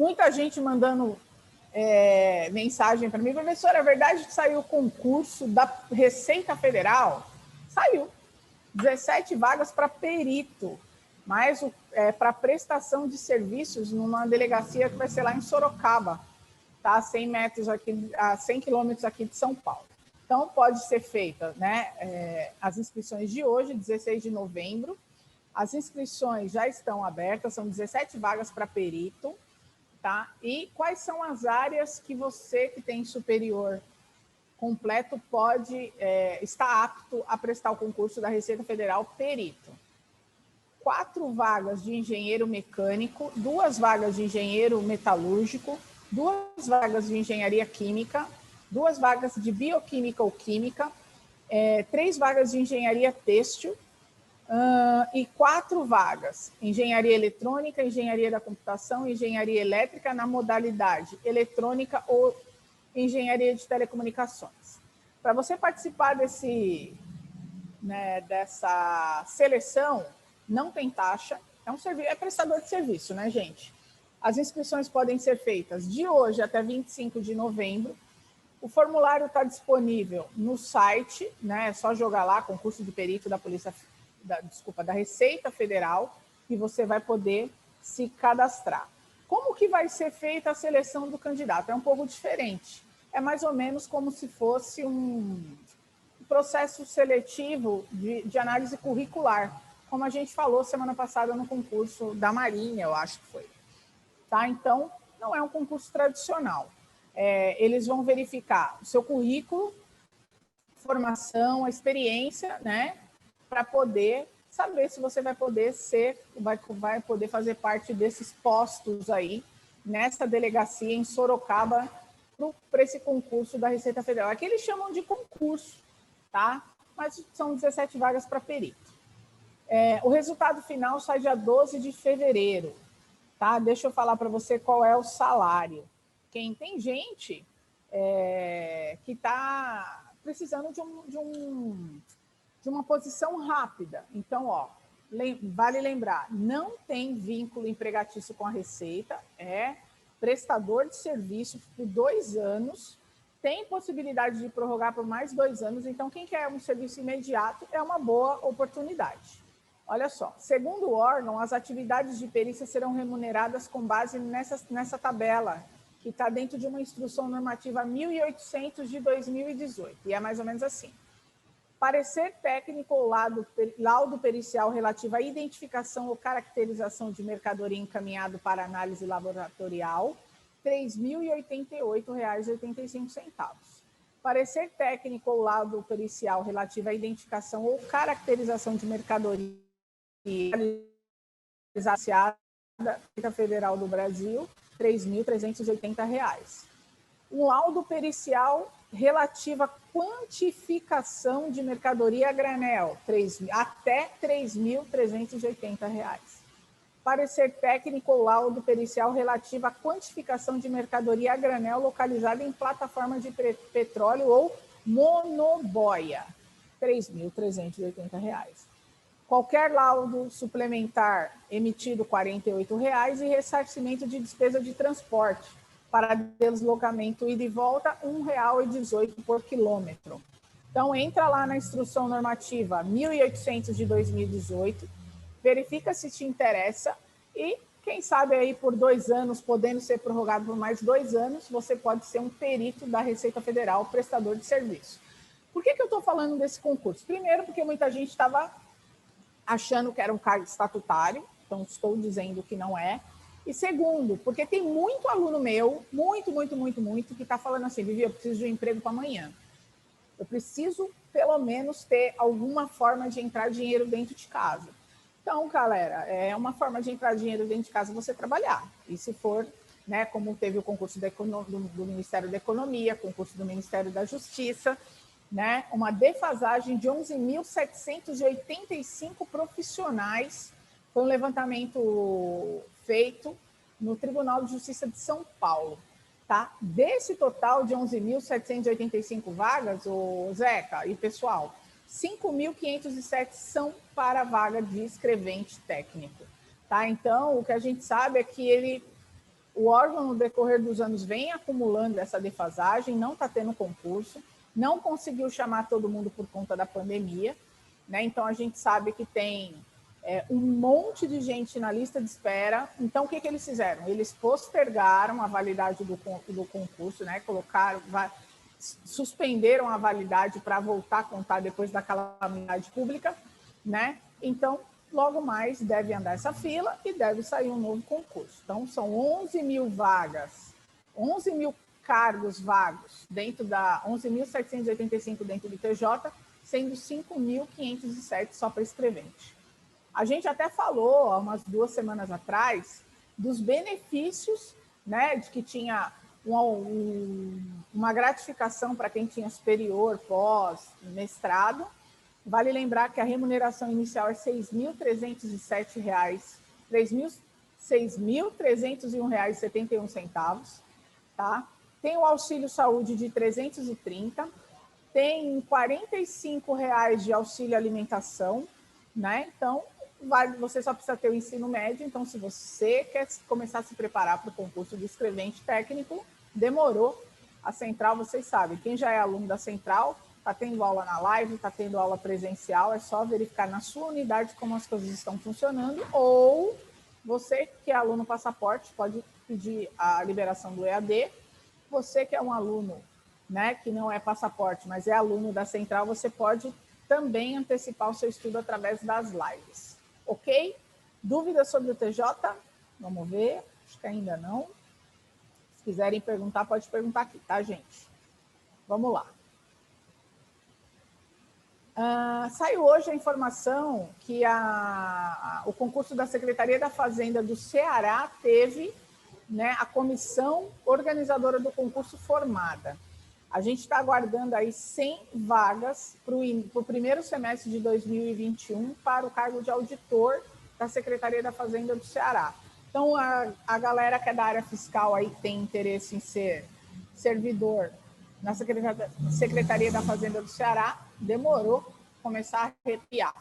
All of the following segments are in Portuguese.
Muita gente mandando mensagem para mim, professora, é verdade que saiu o concurso da Receita Federal? Saiu. 17 vagas para perito, mas para prestação de serviços numa delegacia que vai ser lá em Sorocaba, tá? A 100 metros aqui, a 100 quilômetros aqui de São Paulo. Então, pode ser feita, né, as inscrições de hoje, 16 de novembro. As inscrições já estão abertas, são 17 vagas para perito, tá? E quais são as áreas que você que tem superior completo pode estar apto a prestar o concurso da Receita Federal perito? 4 vagas de engenheiro mecânico, 2 vagas de engenheiro metalúrgico, 2 vagas de engenharia química, 2 vagas de bioquímica ou química, 3 vagas de engenharia têxtil e 4 vagas, engenharia eletrônica, engenharia da computação, engenharia elétrica na modalidade eletrônica ou engenharia de telecomunicações. Para você participar dessa seleção, não tem taxa, é prestador de serviço, né, gente? As inscrições podem ser feitas de hoje até 25 de novembro. O formulário está disponível no site, né? É só jogar lá, concurso de perito da da Receita Federal, e você vai poder se cadastrar. Como que vai ser feita a seleção do candidato? É um pouco diferente. É mais ou menos como se fosse um processo seletivo de análise curricular, como a gente falou semana passada no concurso da Marinha, eu acho que foi. Tá? Então, não é um concurso tradicional. Eles vão verificar o seu currículo, formação, a experiência, né, para poder saber se você vai poder vai poder fazer parte desses postos aí nessa delegacia em Sorocaba para esse concurso da Receita Federal. Aqui eles chamam de concurso, tá? Mas são 17 vagas para perito. O resultado final sai dia 12 de fevereiro, tá? Deixa eu falar para você qual é o salário. Tem gente que está precisando de uma posição rápida. Então, vale lembrar, não tem vínculo empregatício com a Receita, é prestador de serviço por 2 anos, tem possibilidade de prorrogar por mais 2 anos, então quem quer um serviço imediato é uma boa oportunidade. Olha só, segundo o órgão, as atividades de perícia serão remuneradas com base nessa tabela, que está dentro de uma instrução normativa 1800 de 2018, e é mais ou menos assim. Parecer técnico ou laudo pericial relativo à identificação ou caracterização de mercadoria encaminhado para análise laboratorial, R$ 3.088,85. Parecer técnico ou laudo pericial relativo à identificação ou caracterização de mercadoria realizada da Receita Federal do Brasil, R$ 3.380. Um laudo pericial relativo à quantificação de mercadoria a granel, até R$ 3.380. Parecer técnico ou laudo pericial relativo à quantificação de mercadoria a granel localizada em plataforma de petróleo ou monoboia, R$ 3.380. Qualquer laudo suplementar emitido R$ 48,00 e ressarcimento de despesa de transporte para deslocamento ida e volta, R$ 1,18 por quilômetro. Então, entra lá na instrução normativa 1800 de 2018, verifica se te interessa e, quem sabe, aí por 2 anos, podendo ser prorrogado por mais 2 anos, você pode ser um perito da Receita Federal, prestador de serviço. Por que eu estou falando desse concurso? Primeiro, porque muita gente estava achando que era um cargo estatutário, então estou dizendo que não é. E segundo, porque tem muito aluno meu, muito, que está falando assim, Vivi, eu preciso de um emprego para amanhã. Eu preciso, pelo menos, ter alguma forma de entrar dinheiro dentro de casa. Então, galera, é uma forma de entrar dinheiro dentro de casa você trabalhar. E se for, né, como teve o concurso do Ministério da Economia, concurso do Ministério da Justiça, né, uma defasagem de 11.785 profissionais. Foi um levantamento feito no Tribunal de Justiça de São Paulo. Tá? Desse total de 11.785 vagas, o Zeca e pessoal, 5.507 são para a vaga de escrevente técnico. Tá? Então, o que a gente sabe é que ele O órgão, no decorrer dos anos, vem acumulando essa defasagem, não está tendo concurso, não conseguiu chamar todo mundo por conta da pandemia, né? Então, a gente sabe que tem um monte de gente na lista de espera. Então, o que eles fizeram? Eles postergaram a validade do concurso, né? Suspenderam a validade para voltar a contar depois da calamidade pública, né? Então, logo mais deve andar essa fila e deve sair um novo concurso. Então, são 11 mil vagas, 11 mil cargos vagos dentro da 11.785 dentro do TJ, sendo 5.507 só para escrevente. A gente até falou, há umas 2 semanas atrás, dos benefícios, né, de que tinha uma gratificação para quem tinha superior, pós, mestrado. Vale lembrar que a remuneração inicial é R$ 6.307, R$ 6.301,71, tá? Tem o auxílio saúde de 330, tem R$ 45 de auxílio alimentação, né? Então, você só precisa ter o ensino médio. Então, se você quer começar a se preparar para o concurso de escrevente técnico, demorou. A Central, vocês sabem, quem já é aluno da Central, está tendo aula na live, está tendo aula presencial, é só verificar na sua unidade como as coisas estão funcionando, ou você que é aluno passaporte pode pedir a liberação do EAD. Você que é um aluno, né, que não é passaporte, mas é aluno da Central, você pode também antecipar o seu estudo através das lives. Ok? Dúvidas sobre o TJ? Vamos ver. Acho que ainda não. Se quiserem perguntar, pode perguntar aqui, tá, gente? Vamos lá. Saiu hoje a informação que o concurso da Secretaria da Fazenda do Ceará teve, né, a comissão organizadora do concurso formada. A gente está aguardando aí 100 vagas para o primeiro semestre de 2021 para o cargo de auditor da Secretaria da Fazenda do Ceará. Então, a galera que é da área fiscal aí tem interesse em ser servidor na Secretaria da Fazenda do Ceará, demorou começar a arrepiar,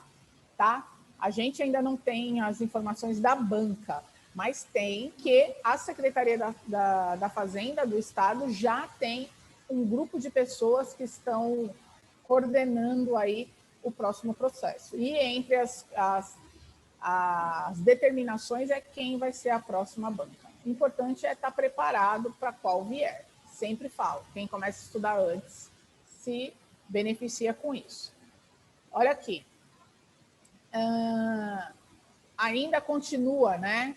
tá? A gente ainda não tem as informações da banca, mas tem que a Secretaria da Fazenda do Estado já tem um grupo de pessoas que estão coordenando aí o próximo processo. E entre as determinações é quem vai ser a próxima banca. O importante é estar preparado para qual vier. Sempre falo, quem começa a estudar antes se beneficia com isso. Olha aqui. Ainda continua, né,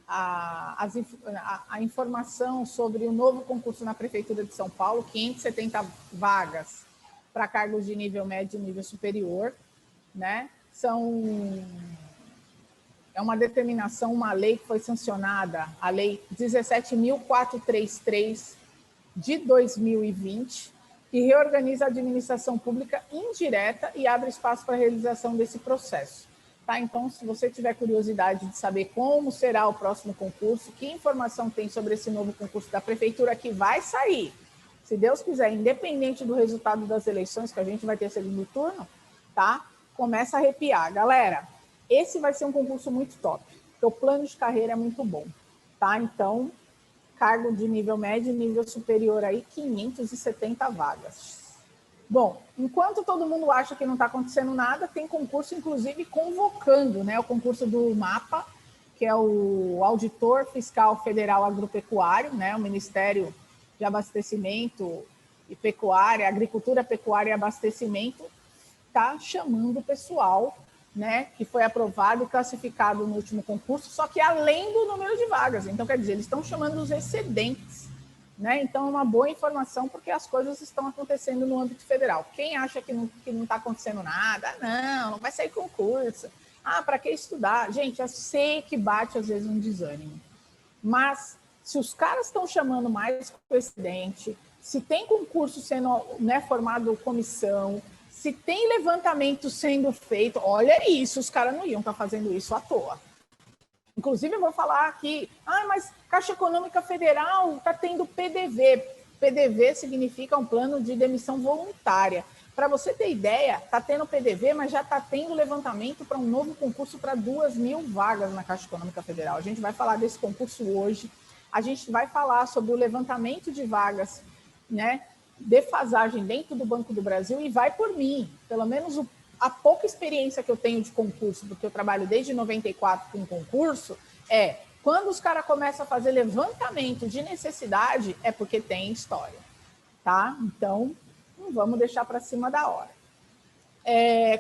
a informação sobre o novo concurso na Prefeitura de São Paulo, 570 vagas para cargos de nível médio e nível superior, né? É uma determinação, uma lei que foi sancionada, a Lei 17.433 de 2020, que reorganiza a administração pública indireta e abre espaço para a realização desse processo. Tá? Então, se você tiver curiosidade de saber como será o próximo concurso, que informação tem sobre esse novo concurso da Prefeitura que vai sair, se Deus quiser, independente do resultado das eleições, que a gente vai ter segundo turno, tá? Começa a arrepiar. Galera, esse vai ser um concurso muito top, porque o plano de carreira é muito bom, tá? Então, cargo de nível médio e nível superior aí, 570 vagas. Bom, enquanto todo mundo acha que não está acontecendo nada, tem concurso, inclusive, convocando, né? O concurso do MAPA, que é o Auditor Fiscal Federal Agropecuário, né? O Ministério de Abastecimento e Pecuária, Agricultura, Pecuária e Abastecimento, está chamando o pessoal, né? Que foi aprovado e classificado no último concurso, só que além do número de vagas. Então, quer dizer, eles estão chamando os excedentes. Né? Então, é uma boa informação, porque as coisas estão acontecendo no âmbito federal. Quem acha que não está acontecendo nada, não vai sair concurso. Para que estudar? Gente, eu sei que bate às vezes um desânimo, mas se os caras estão chamando mais coincidente, se tem concurso sendo, né, formado comissão, se tem levantamento sendo feito, olha isso, os caras não iam estar fazendo isso à toa. Inclusive, eu vou falar aqui, mas Caixa Econômica Federal está tendo PDV. PDV significa um plano de demissão voluntária. Para você ter ideia, está tendo PDV, mas já está tendo levantamento para um novo concurso para 2.000 vagas na Caixa Econômica Federal. A gente vai falar desse concurso hoje. A gente vai falar sobre o levantamento de vagas, né, defasagem dentro do Banco do Brasil, e vai por mim. Pelo menos a pouca experiência que eu tenho de concurso, porque eu trabalho desde 94 com concurso, quando os caras começam a fazer levantamento de necessidade, é porque tem história, tá? Então, não vamos deixar para cima da hora.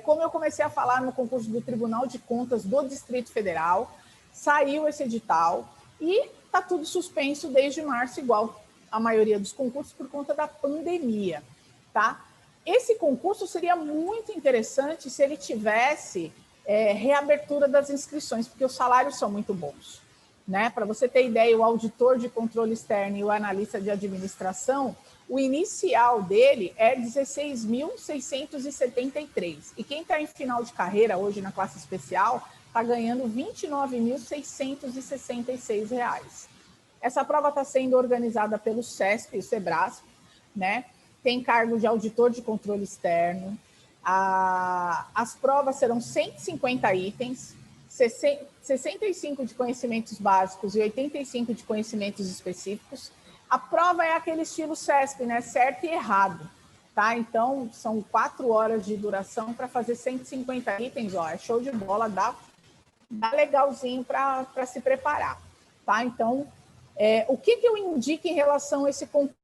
Como eu comecei a falar no concurso do Tribunal de Contas do Distrito Federal, saiu esse edital e está tudo suspenso desde março, igual a maioria dos concursos, por conta da pandemia, tá? Esse concurso seria muito interessante se ele tivesse reabertura das inscrições, porque os salários são muito bons, né? Para você ter ideia, o auditor de controle externo e o analista de administração, o inicial dele é 16.673. E quem está em final de carreira hoje na classe especial está ganhando R$ 29.666. Essa prova está sendo organizada pelo SESP e o SEBRASP, né? Tem cargo de auditor de controle externo. As provas serão 150 itens, 65 de conhecimentos básicos e 85 de conhecimentos específicos. A prova é aquele estilo SESP, né? Certo e errado, tá? Então, são 4 horas de duração para fazer 150 itens, ó, é show de bola, dá legalzinho para se preparar, tá? Então, o que eu indico em relação a esse concurso?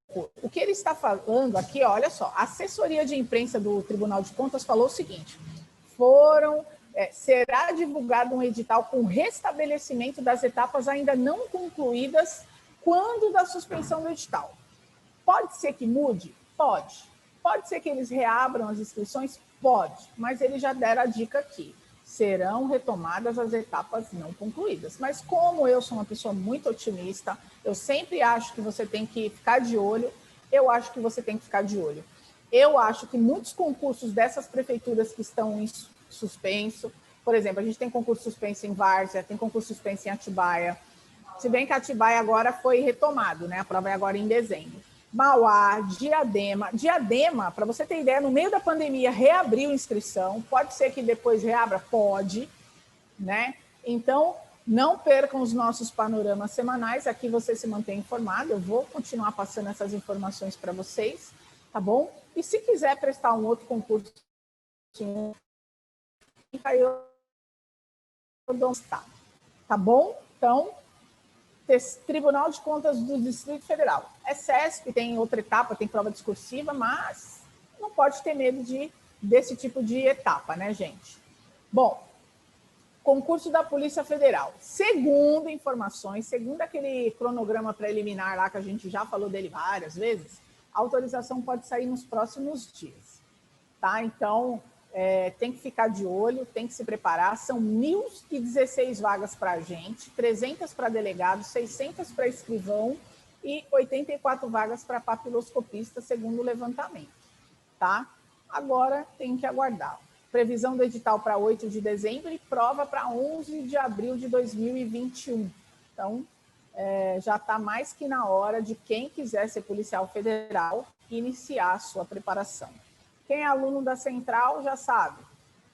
O que ele está falando aqui, ó, olha só, a assessoria de imprensa do Tribunal de Contas falou o seguinte: será divulgado um edital com restabelecimento das etapas ainda não concluídas quando da suspensão do edital. Pode ser que mude? Pode. Pode ser que eles reabram as inscrições? Pode. Mas eles já deram a dica aqui. Serão retomadas as etapas não concluídas. Mas como eu sou uma pessoa muito otimista, eu sempre acho que você tem que ficar de olho, eu acho que você tem que ficar de olho. Eu acho que muitos concursos dessas prefeituras que estão em suspenso, por exemplo, a gente tem concurso suspenso em Várzea, tem concurso suspenso em Atibaia, se bem que Atibaia agora foi retomado, né? A prova é agora em dezembro. Mauá, Diadema, para você ter ideia, no meio da pandemia reabriu inscrição, pode ser que depois reabra? Pode, né? Então, não percam os nossos panoramas semanais, aqui você se mantém informado, eu vou continuar passando essas informações para vocês, tá bom? E se quiser prestar um outro concurso, tá bom? Então, Tribunal de Contas do Distrito Federal. É SESP, tem outra etapa, tem prova discursiva, mas não pode ter medo desse tipo de etapa, né, gente? Bom, concurso da Polícia Federal. Segundo informações, segundo aquele cronograma preliminar lá que a gente já falou dele várias vezes, a autorização pode sair nos próximos dias, tá? Então, tem que ficar de olho, tem que se preparar. São 1.016 vagas para agente, 300 para delegado, 600 para escrivão e 84 vagas para papiloscopista, segundo o levantamento, tá? Agora tem que aguardar. Previsão do edital para 8 de dezembro e prova para 11 de abril de 2021. Então, já está mais que na hora de quem quiser ser policial federal iniciar a sua preparação. Quem é aluno da Central já sabe,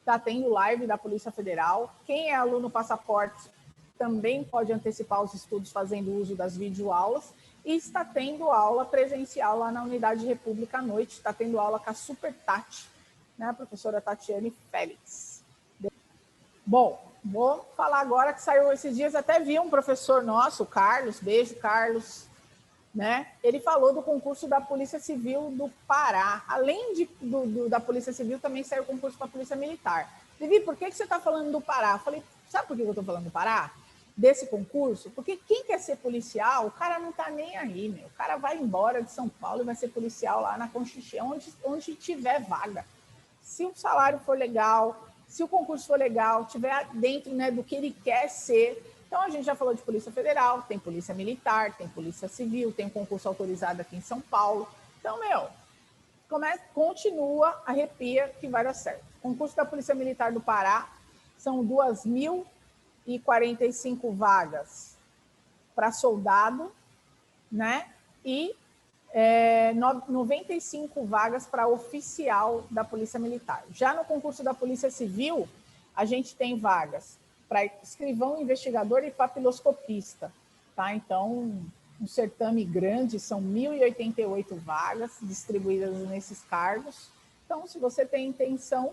está tendo live da Polícia Federal. Quem é aluno passaporte também pode antecipar os estudos fazendo uso das videoaulas. E está tendo aula presencial lá na Unidade República à noite. Está tendo aula com a Super Tati, né, a professora Tatiane Félix. Bom, vou falar agora que saiu esses dias, até vi um professor nosso, o Carlos, beijo, Carlos, né? Ele falou do concurso da Polícia Civil do Pará. Além da Polícia Civil, também saiu o concurso para a Polícia Militar. Vivi, por que você está falando do Pará? Eu falei, sabe por que eu estou falando do Pará? Desse concurso? Porque quem quer ser policial, o cara não está nem aí, meu. O cara vai embora de São Paulo e vai ser policial lá na Conchixi, onde tiver vaga. Se o salário for legal, se o concurso for legal, tiver dentro, né, do que ele quer ser. Então, a gente já falou de Polícia Federal, tem Polícia Militar, tem Polícia Civil, tem concurso autorizado aqui em São Paulo. Então, continua, arrepia que vai dar certo. Concurso da Polícia Militar do Pará são 2.045 vagas para soldado, né? E 95 vagas para oficial da Polícia Militar. Já no concurso da Polícia Civil, a gente tem vagas para escrivão, investigador e papiloscopista, tá? Então, um certame grande, são 1.088 vagas distribuídas nesses cargos. Então, se você tem intenção,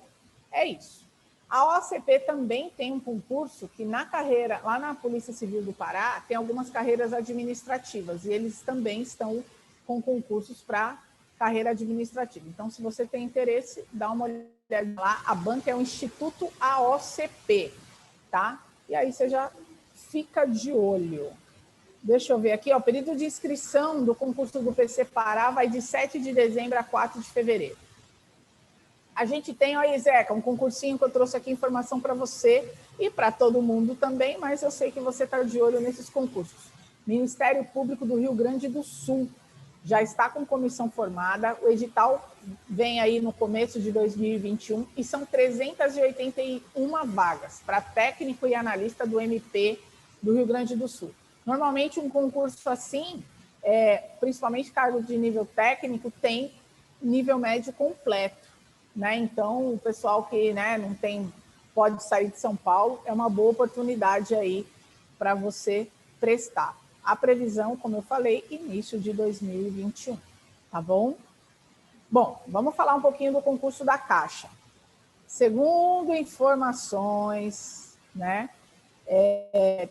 é isso. A OACP também tem um concurso que na carreira, lá na Polícia Civil do Pará, tem algumas carreiras administrativas, e eles também estão com concursos para carreira administrativa. Então, se você tem interesse, dá uma olhada lá. A banca é o Instituto AOCP, tá? E aí você já fica de olho. Deixa eu ver aqui, ó, o período de inscrição do concurso do PC Pará vai de 7 de dezembro a 4 de fevereiro. A gente tem, ó, Zeca, um concursinho que eu trouxe aqui informação para você e para todo mundo também, mas eu sei que você está de olho nesses concursos. Ministério Público do Rio Grande do Sul já está com comissão formada, o edital vem aí no começo de 2021 e são 381 vagas para técnico e analista do MP do Rio Grande do Sul. Normalmente um concurso assim, principalmente cargo de nível técnico, tem nível médio completo, né? Então o pessoal que, né, não tem, pode sair de São Paulo, é uma boa oportunidade aí para você prestar. A previsão, como eu falei, início de 2021, tá bom? Bom, vamos falar um pouquinho do concurso da Caixa. Segundo informações, né,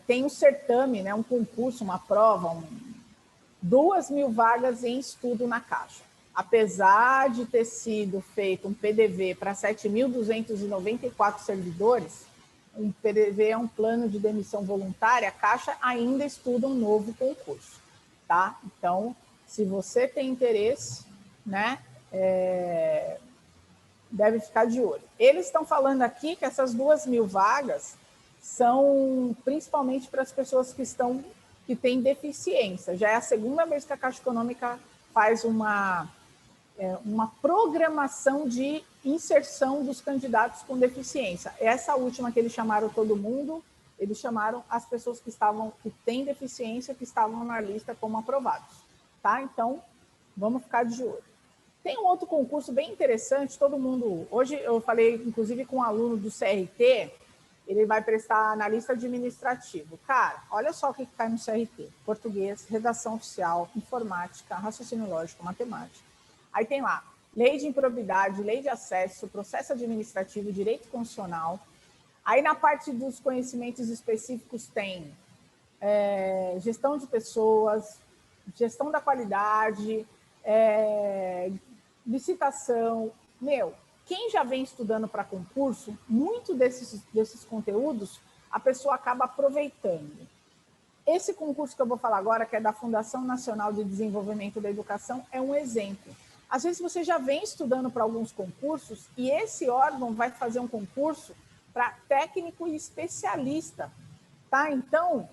tem um certame, né, um concurso, uma prova, 2.000 vagas em estudo na Caixa. Apesar de ter sido feito um PDV para 7.294 servidores, um PDV é um plano de demissão voluntária, a Caixa ainda estuda um novo concurso, tá? Então, se você tem interesse, né, deve ficar de olho. Eles estão falando aqui que essas 2.000 vagas são principalmente para as pessoas que têm deficiência. Já é a segunda vez que a Caixa Econômica faz uma programação de inserção dos candidatos com deficiência. Essa última que eles chamaram todo mundo, eles chamaram as pessoas que têm deficiência, que estavam na lista como aprovados, tá? Então, vamos ficar de olho. Tem um outro concurso bem interessante, todo mundo... Hoje eu falei, inclusive, com um aluno do CRT, ele vai prestar analista administrativo. Cara, olha só o que cai no CRT. Português, redação oficial, informática, raciocínio lógico, matemática. Aí tem lá, lei de improbidade, lei de acesso, processo administrativo, direito constitucional. Aí na parte dos conhecimentos específicos tem gestão de pessoas, gestão da qualidade, licitação. Meu, quem já vem estudando para concurso, muito desses conteúdos, a pessoa acaba aproveitando. Esse concurso que eu vou falar agora, que é da Fundação Nacional de Desenvolvimento da Educação, é um exemplo. Às vezes você já vem estudando para alguns concursos e esse órgão vai fazer um concurso para técnico e especialista, tá? Então,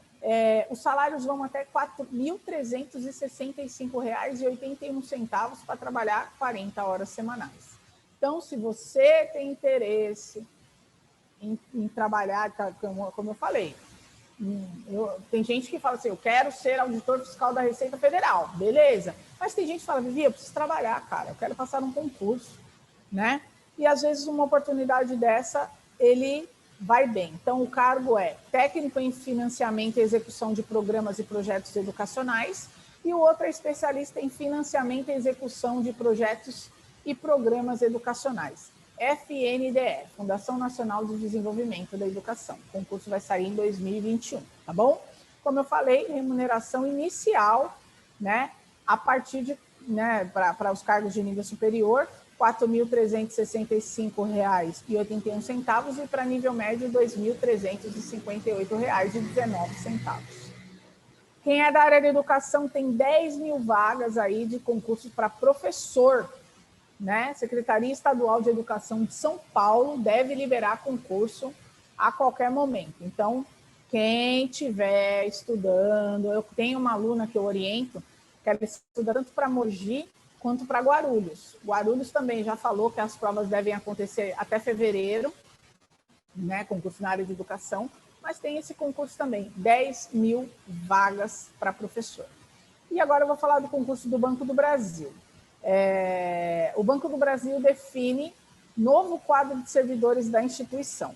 os salários vão até R$ 4.365,81 para trabalhar 40 horas semanais. Então, se você tem interesse em trabalhar, como eu falei, tem gente que fala assim, eu quero ser auditor fiscal da Receita Federal, beleza. Mas tem gente que fala, Vivi, eu preciso trabalhar, cara, eu quero passar num concurso, né? E às vezes uma oportunidade dessa, ele vai bem. Então, o cargo é técnico em financiamento e execução de programas e projetos educacionais, e o outro é especialista em financiamento e execução de projetos e programas educacionais. FNDE, Fundação Nacional de Desenvolvimento da Educação. O concurso vai sair em 2021, tá bom? Como eu falei, remuneração inicial, né, a partir de, né, para os cargos de nível superior, R$ 4.365,81 e para nível médio, R$ 2.358,19. Quem é da área da educação tem 10.000 vagas aí de concursos para professor, né? Secretaria Estadual de Educação de São Paulo deve liberar concurso a qualquer momento. Então, quem estiver estudando, eu tenho uma aluna que eu oriento, que ela estuda tanto para Mogi quanto para Guarulhos. Guarulhos também já falou que as provas devem acontecer até fevereiro, né? Concurso na área de educação, mas tem esse concurso também, 10.000 vagas para professor. E agora eu vou falar do concurso do Banco do Brasil. O Banco do Brasil define novo quadro de servidores da instituição,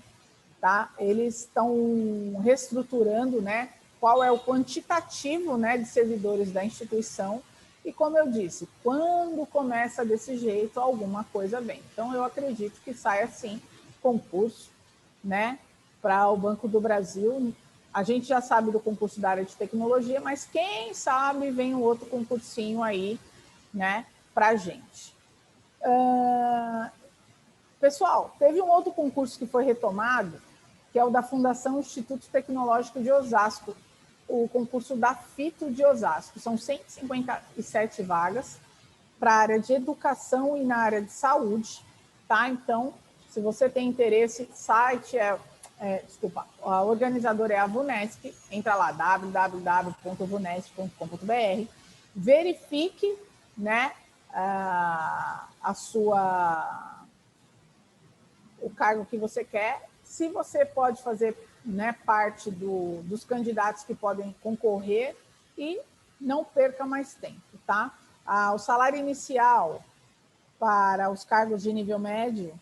tá? Eles estão reestruturando, né? qual é o quantitativo, né, de servidores da instituição. E, como eu disse, quando começa desse jeito, alguma coisa vem. Então, eu acredito que saia, sim, concurso, né, para o Banco do Brasil. A gente já sabe do concurso da área de tecnologia, mas quem sabe vem um outro concursinho aí, né, para a gente. Pessoal, teve um outro concurso que foi retomado, que é o da Fundação Instituto Tecnológico de Osasco, o concurso da FITO de Osasco. São 157 vagas para a área de educação e na área de saúde, tá? Então, se você tem interesse, site a organizadora é a VUNESP, entra lá, www.vunesp.com.br, verifique, né, o cargo que você quer, se você pode fazer, né, parte dos candidatos que podem concorrer e não perca mais tempo, tá? O salário inicial para os cargos de nível médio,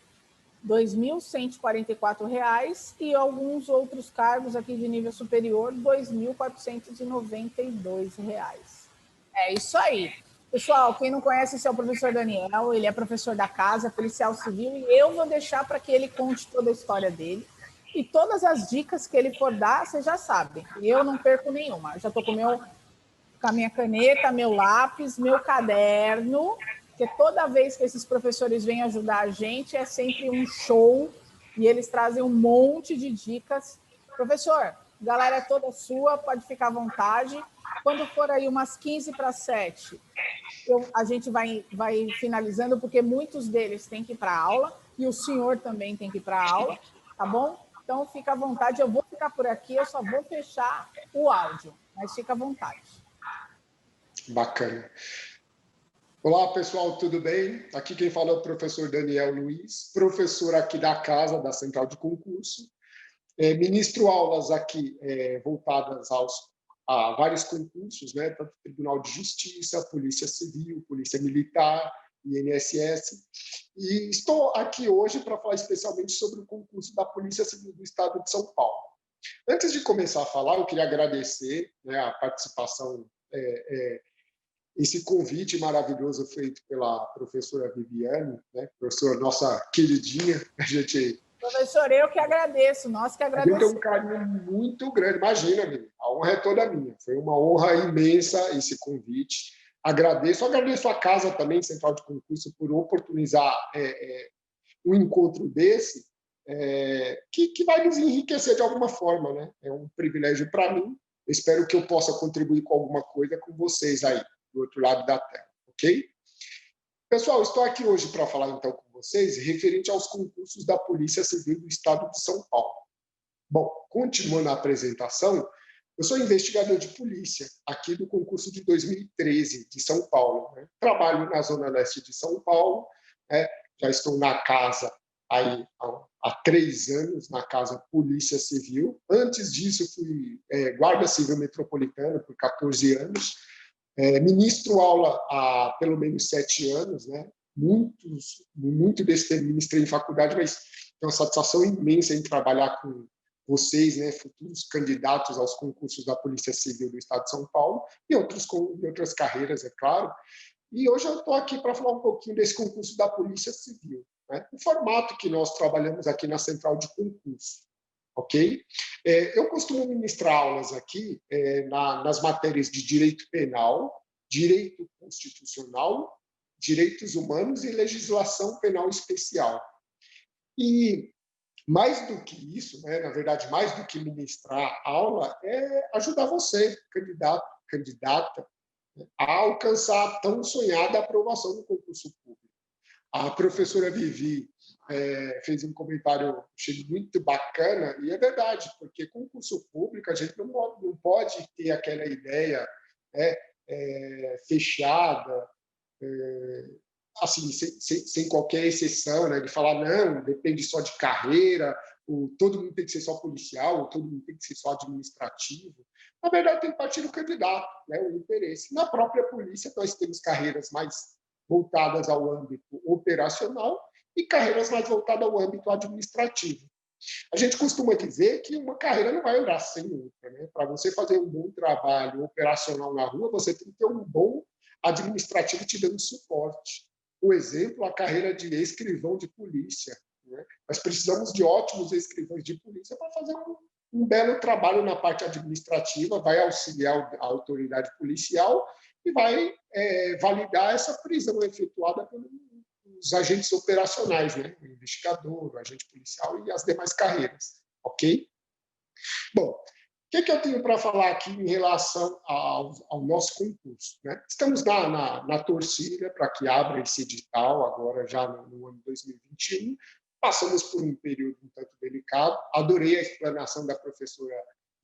R$ 2.144, e alguns outros cargos aqui de nível superior, R$ 2.492. É isso aí. Pessoal, quem não conhece, esse é o professor Daniel, ele é professor da casa, policial civil, e eu vou deixar para que ele conte toda a história dele. E todas as dicas que ele for dar, vocês já sabem. Eu não perco nenhuma. Eu já estou com a minha caneta, meu lápis, meu caderno, porque toda vez que esses professores vêm ajudar a gente, é sempre um show, e eles trazem um monte de dicas. Professor, galera é toda sua, pode ficar à vontade. Quando for aí umas 15 para 7, a gente vai finalizando, porque muitos deles têm que ir para a aula, e o senhor também tem que ir para a aula, tá bom? Então, fica à vontade, eu vou ficar por aqui, eu só vou fechar o áudio, mas fica à vontade. Bacana. Olá, pessoal, tudo bem? Aqui quem fala é o professor Daniel Luiz, professor aqui da casa, da Central de Concurso. Ministro aulas aqui voltadas a vários concursos, né? Tanto Tribunal de Justiça, Polícia Civil, Polícia Militar, INSS. E estou aqui hoje para falar especialmente sobre o concurso da Polícia Civil do Estado de São Paulo. Antes de começar a falar, eu queria agradecer, né, a participação, esse convite maravilhoso feito pela professora Viviane, né, professora nossa queridinha, a gente... Professor, eu que agradeço, nós que agradecemos. A gente tem um carinho muito grande, imagina, menina, a honra é toda minha. Foi uma honra imensa esse convite. Agradeço a casa também, Central de Concurso, por oportunizar um encontro desse, que vai nos enriquecer de alguma forma, né? É um privilégio para mim. Eu espero que eu possa contribuir com alguma coisa com vocês aí, do outro lado da tela, ok? Pessoal, estou aqui hoje para falar então com vocês referente aos concursos da Polícia Civil do Estado de São Paulo. Bom, continuando a apresentação, eu sou investigador de polícia aqui do concurso de 2013 de São Paulo, né? Trabalho na Zona Leste de São Paulo, né? Já estou na casa aí há 3 anos, na casa Polícia Civil. Antes disso, fui guarda civil metropolitana por 14 anos. Ministro aula há pelo menos 7 anos, né? Muito desse tempo ministrei em faculdade, mas tenho uma satisfação imensa em trabalhar com vocês, né, futuros candidatos aos concursos da Polícia Civil do Estado de São Paulo e outras carreiras, é claro. E hoje eu estou aqui para falar um pouquinho desse concurso da Polícia Civil, né? O formato que nós trabalhamos aqui na Central de Concurso, ok? Eu costumo ministrar aulas aqui nas matérias de direito penal, direito constitucional, direitos humanos e legislação penal especial. E mais do que isso, né, na verdade, mais do que ministrar aula, é ajudar você, candidato, candidata, a alcançar a tão sonhada aprovação no concurso público. A professora Vivi fez um comentário achei muito bacana, e é verdade, porque concurso público a gente não pode ter aquela ideia fechada, assim, sem qualquer exceção, né, de falar, não, depende só de carreira, todo mundo tem que ser só policial, ou todo mundo tem que ser só administrativo. Na verdade, tem que partir do candidato, né, o interesse. Na própria polícia, nós temos carreiras mais voltadas ao âmbito operacional e carreiras mais voltadas ao âmbito administrativo. A gente costuma dizer que uma carreira não vai andar sem outra, né? Para você fazer um bom trabalho operacional na rua, você tem que ter um bom administrativo te dando suporte. Por exemplo, a carreira de escrivão de polícia, né? Nós precisamos de ótimos escrivães de polícia para fazer um belo trabalho na parte administrativa, vai auxiliar a autoridade policial e vai validar essa prisão efetuada pelos agentes operacionais, né? O investigador, o agente policial e as demais carreiras, ok? Bom, o que eu tenho para falar aqui em relação ao nosso concurso, né? Estamos na torcida para que abra esse edital, agora já no ano 2021. Passamos por um período um tanto delicado. Adorei a explanação da professora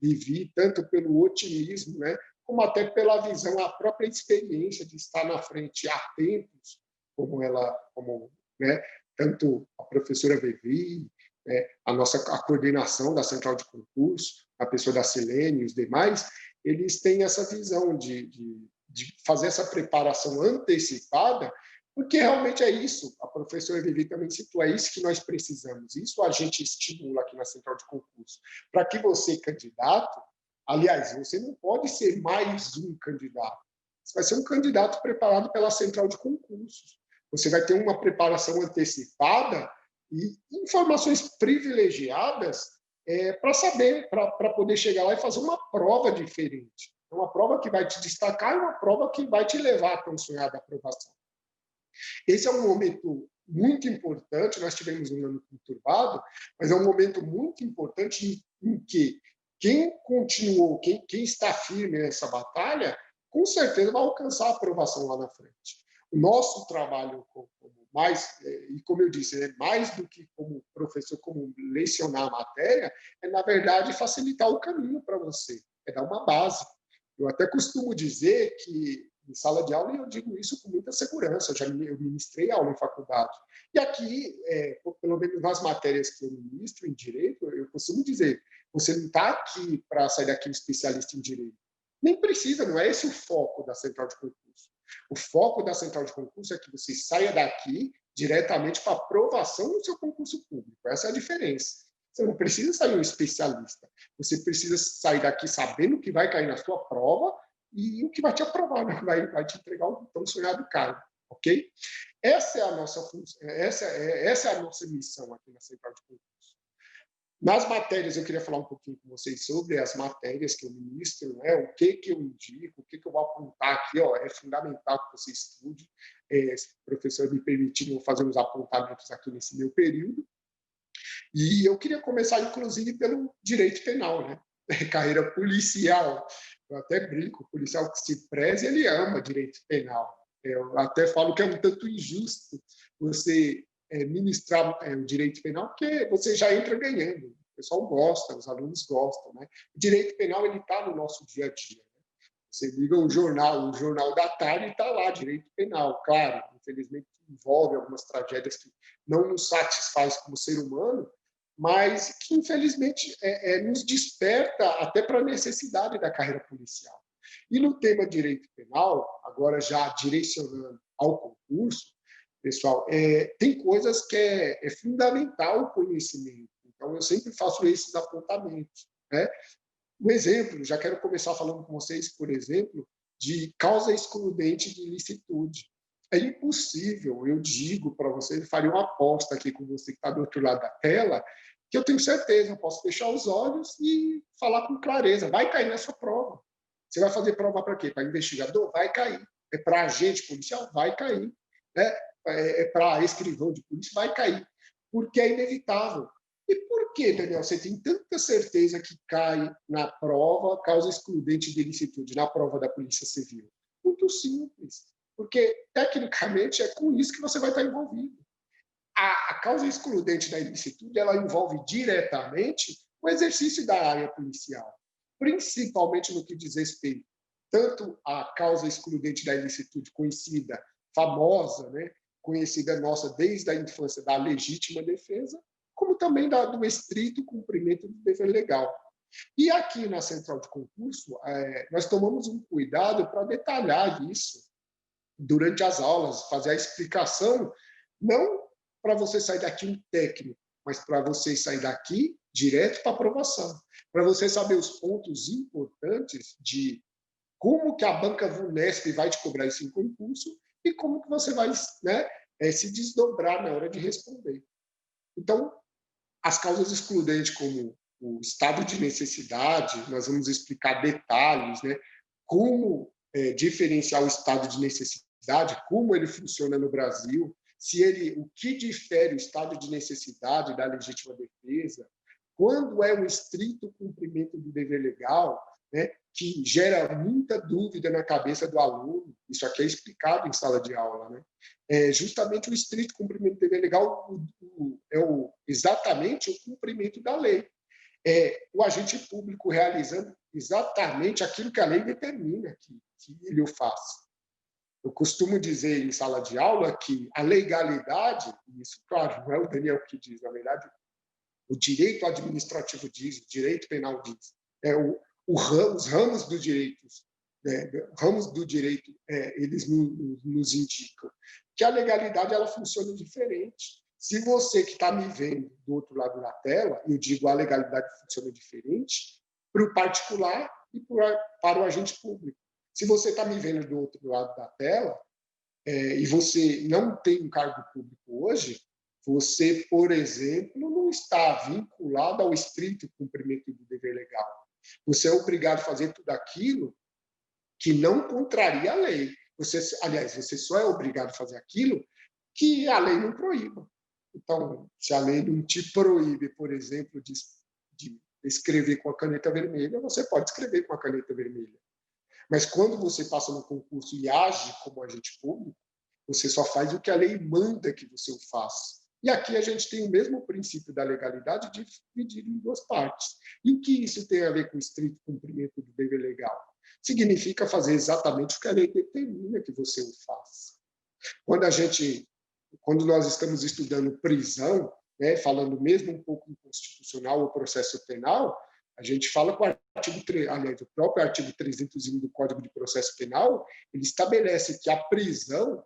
Vivi, tanto pelo otimismo, né, como até pela visão, a própria experiência de estar na frente há tempos, né, tanto a professora Vivi, né, a coordenação da central de concurso, a pessoa da Silene e os demais, eles têm essa visão de fazer essa preparação antecipada, porque realmente é isso, a professora Vivi também citou, é isso que nós precisamos, isso a gente estimula aqui na central de concurso, para que você, candidato, aliás, você não pode ser mais um candidato, você vai ser um candidato preparado pela central de concursos, você vai ter uma preparação antecipada e informações privilegiadas para saber, para poder chegar lá e fazer uma prova diferente, uma prova que vai te destacar e uma prova que vai te levar à tão sonhada aprovação. Esse é um momento muito importante, nós tivemos um ano conturbado, mas é um momento muito importante em que quem continuou, quem está firme nessa batalha, com certeza vai alcançar a aprovação lá na frente. O nosso trabalho, e como eu disse, mais do que como professor, como lecionar a matéria, na verdade, facilitar o caminho para você, dar uma base. Eu até costumo dizer que em sala de aula, e eu digo isso com muita segurança, eu ministrei aula em faculdade. E aqui, pelo menos nas matérias que eu ministro em Direito, eu costumo dizer, você não está aqui para sair daqui um especialista em Direito. Nem precisa, não é esse o foco da central de concurso. O foco da central de concurso é que você saia daqui diretamente para aprovação no seu concurso público. Essa é a diferença. Você não precisa sair um especialista. Você precisa sair daqui sabendo o que vai cair na sua prova e o que vai te aprovar, né? vai te entregar o tão sonhado cargo, ok? Essa é a nossa função, essa é a nossa missão aqui na central de concurso. Nas matérias, eu queria falar um pouquinho com vocês sobre as matérias que eu ministro, né? O que eu indico, o que eu vou apontar aqui, é fundamental que você estude. Se o professor me permitir, eu vou fazer uns apontamentos aqui nesse meu período. E eu queria começar, inclusive, pelo direito penal, né? Carreira policial. Eu até brinco, o policial que se preze, ele ama direito penal. Eu até falo que é um tanto injusto você ministrar o direito penal, porque você já entra ganhando. O pessoal gosta, os alunos gostam, né? O direito penal ele está no nosso dia a dia. Né? Você liga o jornal da tarde e está lá, direito penal. Claro, infelizmente envolve algumas tragédias que não nos satisfaz como ser humano, mas que, infelizmente, nos desperta até para a necessidade da carreira policial. E no tema direito penal, agora já direcionando ao concurso, pessoal, tem coisas que é fundamental o conhecimento. Então, eu sempre faço esses apontamentos. Né? Um exemplo, já quero começar falando com vocês, por exemplo, de causa excludente de ilicitude. É impossível, eu digo para você, faria uma aposta aqui com você que está do outro lado da tela, que eu tenho certeza, eu posso fechar os olhos e falar com clareza, vai cair nessa prova. Você vai fazer prova para quê? Para investigador? Vai cair. É para agente policial? Vai cair. É para escrivão de polícia? Vai cair. Porque é inevitável. E por que, Daniel, você tem tanta certeza que cai na prova causa excludente de ilicitude, na prova da Polícia Civil? Muito simples. Porque, tecnicamente, é com isso que você vai estar envolvido. A causa excludente da ilicitude ela envolve diretamente o exercício da área policial, principalmente no que diz respeito tanto à causa excludente da ilicitude conhecida, famosa, né, conhecida nossa desde a infância, da legítima defesa, como também do estrito cumprimento do dever legal. E aqui na central de concurso, nós tomamos um cuidado para detalhar isso durante as aulas, fazer a explicação, não para você sair daqui um técnico, mas para você sair daqui direto para aprovação, para você saber os pontos importantes de como que a banca Vunesp vai te cobrar isso em concurso e como que você vai, né, se desdobrar na hora de responder. Então, as causas excludentes, como o estado de necessidade, nós vamos explicar detalhes, né, como diferenciar o estado de necessidade, como ele funciona no Brasil, o que difere o estado de necessidade da legítima defesa, quando é um estrito cumprimento do dever legal, né, que gera muita dúvida na cabeça do aluno. Isso aqui é explicado em sala de aula, né? Justamente o estrito cumprimento do dever legal exatamente o cumprimento da lei. O agente público realizando exatamente aquilo que a lei determina que ele o faça. Eu costumo dizer em sala de aula que a legalidade, isso, claro, não é o Daniel que diz, na verdade, o direito administrativo diz, o direito penal diz, os ramos do direito, eles nos indicam que a legalidade ela funciona diferente. Se você que está me vendo do outro lado da tela, eu digo a legalidade funciona diferente para o particular e para o agente público. Se você está me vendo do outro lado da tela e você não tem um cargo público hoje, você, por exemplo, não está vinculado ao estrito cumprimento do dever legal. Você é obrigado a fazer tudo aquilo que não contraria a lei. Aliás, você só é obrigado a fazer aquilo que a lei não proíba. Então, se a lei não te proíbe, por exemplo, de escrever com a caneta vermelha, você pode escrever com a caneta vermelha. Mas quando você passa no concurso e age como agente público, você só faz o que a lei manda que você o faça. E aqui a gente tem o mesmo princípio da legalidade dividido em duas partes. E o que isso tem a ver com o estrito cumprimento do dever legal? Significa fazer exatamente o que a lei determina que você o faça. Quando nós estamos estudando prisão, né, falando mesmo um pouco inconstitucional ou processo penal, a gente fala com o próprio artigo 301 do Código de Processo Penal, ele estabelece que a prisão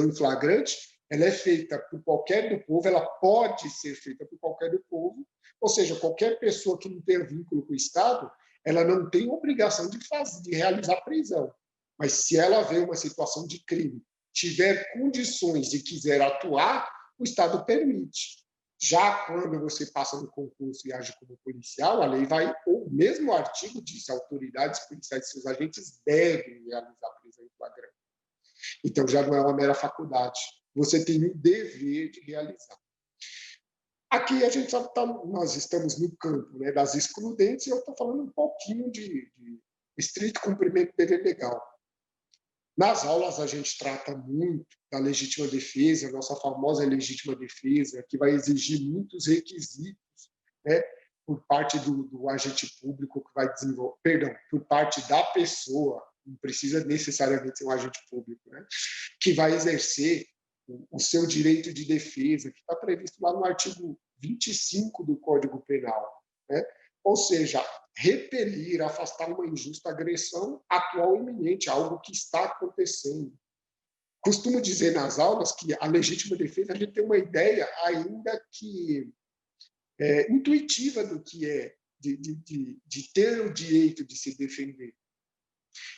em flagrante, ela é feita por qualquer do povo, ela pode ser feita por qualquer do povo, ou seja, qualquer pessoa que não tenha vínculo com o Estado, ela não tem obrigação de realizar a prisão. Mas se ela vê uma situação de crime, tiver condições e quiser atuar, o Estado permite. Já quando você passa no concurso e age como policial, a lei vai, ou o mesmo artigo diz, autoridades policiais e seus agentes devem realizar a prisão em flagrante. Então, já não é uma mera faculdade. Você tem o dever de realizar. Aqui a gente sabe que nós estamos no campo, né, das excludentes e eu estou falando um pouquinho de estrito cumprimento do dever legal. Nas aulas a gente trata muito da legítima defesa, a nossa famosa legítima defesa, que vai exigir muitos requisitos, né, por parte do agente público que vai desenvolver, por parte da pessoa, não precisa necessariamente ser um agente público, né, que vai exercer o seu direito de defesa, que está previsto lá no artigo 25 do Código Penal, né? Ou seja, repelir, afastar uma injusta agressão atual ou iminente, algo que está acontecendo. Costumo dizer nas aulas que a legítima defesa, a gente tem uma ideia ainda que intuitiva do que é de ter o direito de se defender.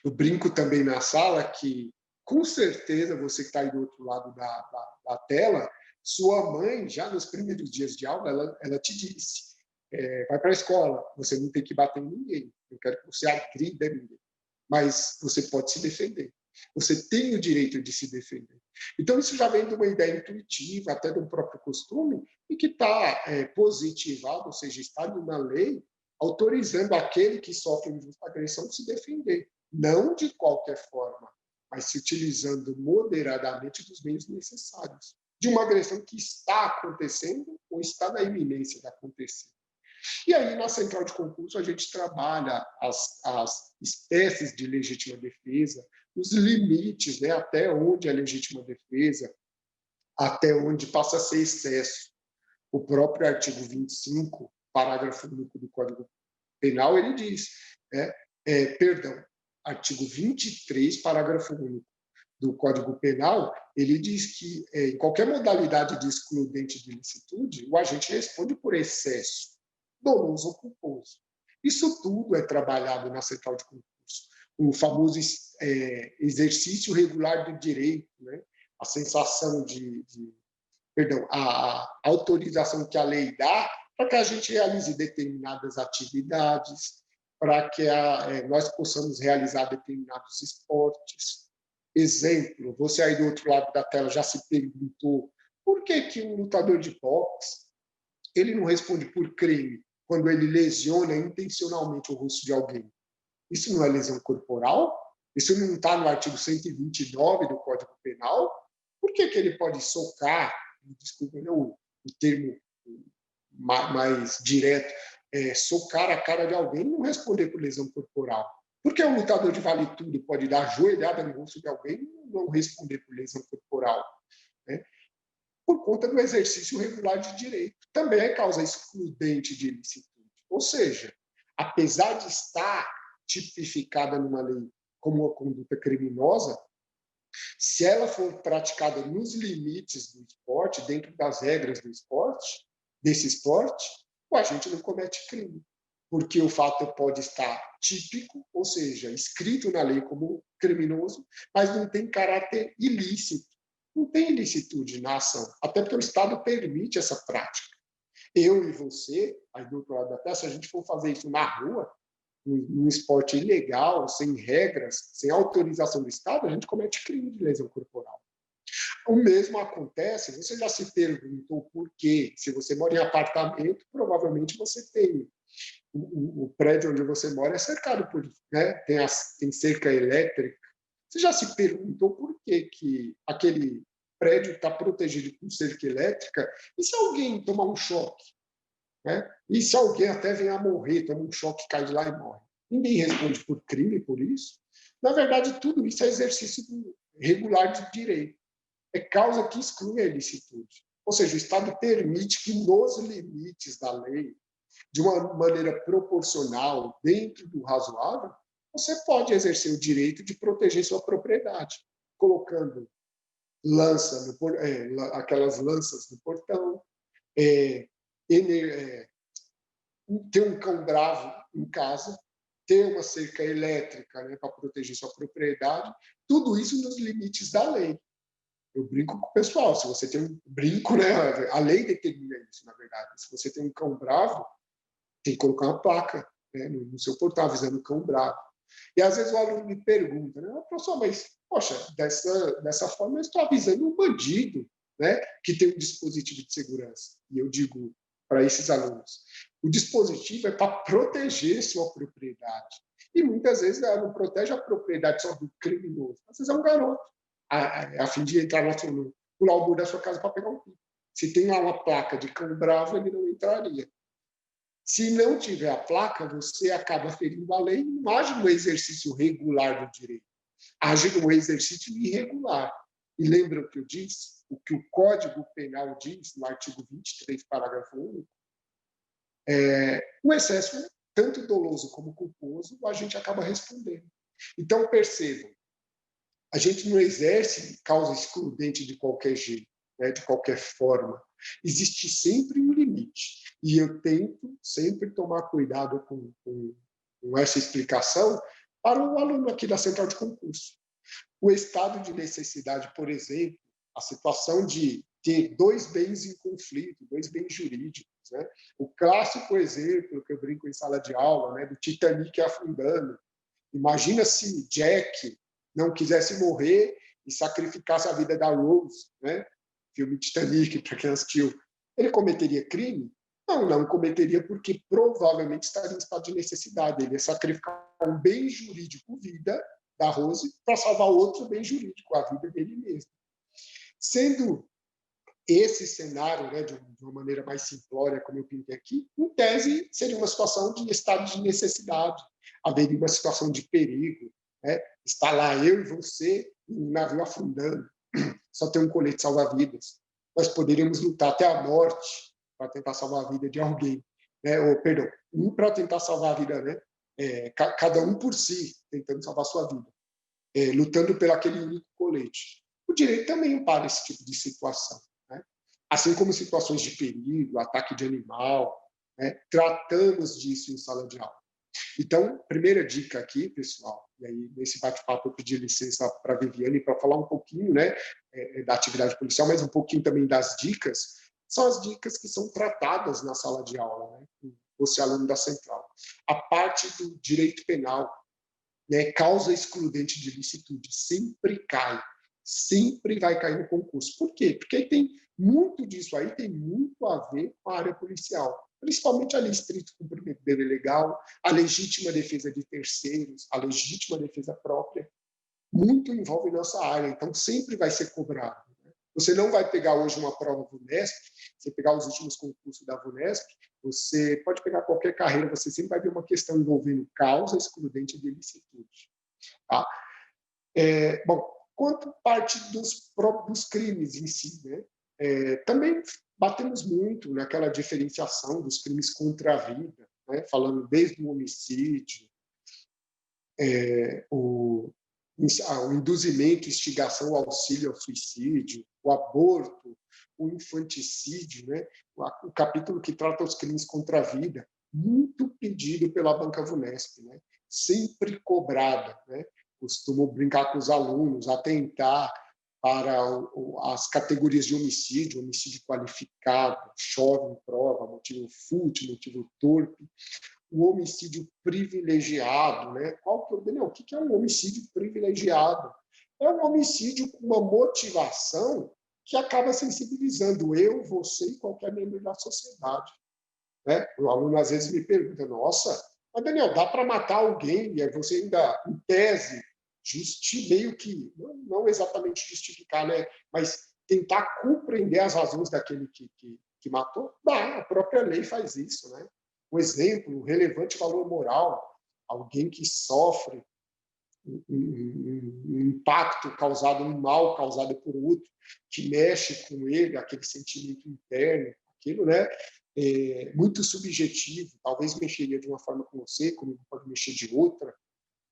Eu brinco também na sala que, com certeza, você que está aí do outro lado da tela, sua mãe, já nos primeiros dias de aula, ela te disse, vai para a escola, você não tem que bater em ninguém, eu quero que você agrida ninguém, mas você pode se defender. Você tem o direito de se defender. Então, isso já vem de uma ideia intuitiva, até de um próprio costume, e que está positivado, ou seja, está numa lei autorizando aquele que sofre injusta agressão de se defender. Não de qualquer forma, mas se utilizando moderadamente dos meios necessários. De uma agressão que está acontecendo ou está na iminência de acontecer. E aí, na central de concurso, a gente trabalha as espécies de legítima defesa, os limites, né, até onde é legítima defesa, até onde passa a ser excesso. O próprio artigo 25, parágrafo único do Código Penal, ele diz, artigo 23, parágrafo único, do Código Penal, ele diz que, em qualquer modalidade de excludente de ilicitude, o agente responde por excesso, doloso ou culposo. Isso tudo é trabalhado na central de concurso. O famoso exercício regular do direito, né? A sensação perdão, a autorização que a lei dá para que a gente realize determinadas atividades, para que nós possamos realizar determinados esportes. Exemplo, você aí do outro lado da tela já se perguntou por que um lutador de boxe ele não responde por crime quando ele lesiona intencionalmente o rosto de alguém? Isso não é lesão corporal? Isso não está no artigo 129 do Código Penal? Por que ele pode socar, desculpa o termo mais direto, socar a cara de alguém e não responder por lesão corporal? Por que um lutador de vale tudo pode dar joelhada no rosto de alguém e não responder por lesão corporal? Né? Por conta do exercício regular de direito. Também é causa excludente de ilicitude. Ou seja, apesar de estar tipificada numa lei como uma conduta criminosa, se ela for praticada nos limites do esporte, dentro das regras do esporte, desse esporte, o agente não comete crime, porque o fato pode estar típico, ou seja, escrito na lei como criminoso, mas não tem caráter ilícito, não tem ilicitude na ação, até porque o Estado permite essa prática. Eu e você, aí do outro lado da tela, se a gente for fazer isso na rua, num esporte ilegal, sem regras, sem autorização do Estado, a gente comete crime de lesão corporal. O mesmo acontece, você já se perguntou por quê? Se você mora em apartamento, provavelmente você tem o prédio onde você mora é cercado por, né? Tem cerca elétrica. Você já se perguntou por que aquele prédio está protegido com cerca elétrica? E se alguém tomar um choque? Né? E se alguém até vem a morrer, toma um choque, cai de lá e morre? Ninguém responde por crime por isso. Na verdade, tudo isso é exercício regular de direito. É causa que exclui a ilicitude. Ou seja, o Estado permite que, nos limites da lei, de uma maneira proporcional, dentro do razoável, você pode exercer o direito de proteger sua propriedade, colocando aquelas lanças no portão, ter um cão bravo em casa, ter uma cerca elétrica, né, para proteger sua propriedade, tudo isso nos limites da lei. Eu brinco com o pessoal, se você tem um brinco, né, a lei determina isso, na verdade. Se você tem um cão bravo, tem que colocar uma placa, né, no seu portão avisando o cão bravo. E às vezes o aluno me pergunta, né, professor, mas, poxa, dessa forma eu estou avisando um bandido, né, que tem um dispositivo de segurança. E eu digo para esses alunos, o dispositivo é para proteger sua propriedade. E muitas vezes não protege a propriedade só do criminoso. Às vezes é um garoto, a fim de entrar no muro da sua casa para pegar um pico. Se tem lá uma placa de cão bravo, ele não entraria. Se não tiver a placa, você acaba ferindo a lei e não age no exercício regular do direito. Age no exercício irregular. E lembra o que eu disse? O que o Código Penal diz, no artigo 23, parágrafo único, o excesso, tanto doloso como culposo, a gente acaba respondendo. Então, percebam, a gente não exerce causa excludente de qualquer jeito, né, de qualquer forma. Existe sempre um limite. E eu tento sempre tomar cuidado com essa explicação para o aluno aqui da central de concurso. O estado de necessidade, por exemplo, a situação de ter dois bens em conflito, dois bens jurídicos. Né? O clássico exemplo que eu brinco em sala de aula, né, do Titanic afundando. Imagina se Jack não quisesse morrer e sacrificasse a vida da Rose, né? Filme Titanic, para quem assistiu. Ele cometeria crime? Não cometeria, porque provavelmente estaria em estado de necessidade. Ele ia sacrificar um bem jurídico, vida da Rose, para salvar outro bem jurídico, a vida dele mesmo. Sendo esse cenário, né, de uma maneira mais simplória, como eu pintei aqui, em tese, seria uma situação de estado de necessidade, haveria uma situação de perigo. Né? Está lá eu e você, um navio afundando, só tem um colete salva-vidas. Nós poderíamos lutar até a morte para tentar salvar a vida de alguém. Né? Ou, perdão, um para tentar salvar a vida, né? Cada um por si, tentando salvar a sua vida. lutando pelo aquele único colete. O direito também ampara esse tipo de situação, né? Assim como situações de perigo, ataque de animal, né? Tratamos disso em sala de aula. Então, primeira dica aqui, pessoal, e aí nesse bate-papo eu pedi licença para a Viviane para falar um pouquinho, né, da atividade policial, mas um pouquinho também das dicas, são as dicas que são tratadas na sala de aula, né, com você, aluno da central. A parte do direito penal, né, causa excludente de licitude, sempre vai cair no concurso. Por quê? Porque aí tem muito disso aí, tem muito a ver com a área policial, principalmente a lei estrito cumprimento do dever legal, a legítima defesa de terceiros, a legítima defesa própria, muito envolve nossa área, então sempre vai ser cobrado. Né? Você não vai pegar hoje uma prova VUNESP, você pegar os últimos concursos da VUNESP, você pode pegar qualquer carreira, você sempre vai ver uma questão envolvendo causa excludente de ilicitude. Tá? Bom, quanto parte dos crimes em si, né? Também batemos muito naquela diferenciação dos crimes contra a vida, né? Falando desde o homicídio, o induzimento, instigação, o auxílio ao suicídio, o aborto, o infanticídio, né? O capítulo que trata os crimes contra a vida, muito pedido pela Banca VUNESP, né? Sempre cobrada, né? Costumo brincar com os alunos, atentar para as categorias de homicídio, homicídio qualificado, chove em prova, motivo fútil, motivo torpe, o homicídio privilegiado, né? O que é um homicídio privilegiado? É um homicídio com uma motivação que acaba sensibilizando eu, você e qualquer membro da sociedade. Né? O aluno às vezes me pergunta: nossa, mas Daniel, dá para matar alguém e você ainda, em tese, meio que, não exatamente justificar, né? Mas tentar compreender as razões daquele que matou? Dá, a própria lei faz isso, né? Um exemplo, um relevante valor moral, alguém que sofre um impacto causado, um mal causado por outro, que mexe com ele, aquele sentimento interno, aquilo, né? Muito subjetivo, talvez mexeria de uma forma com você, como pode mexer de outra,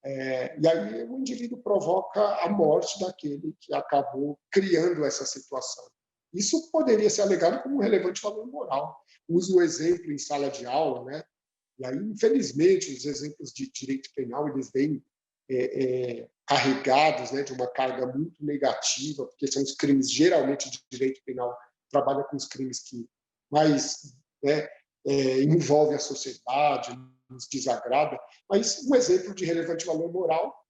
e aí o indivíduo provoca a morte daquele que acabou criando essa situação. Isso poderia ser alegado como um relevante valor moral. Uso o exemplo em sala de aula, né? E aí, infelizmente, os exemplos de direito penal eles vêm carregados, né, de uma carga muito negativa, porque são os crimes, geralmente, de direito penal, trabalha com os crimes que mais, né, envolvem a sociedade, nos desagrada. Mas um exemplo de relevante valor moral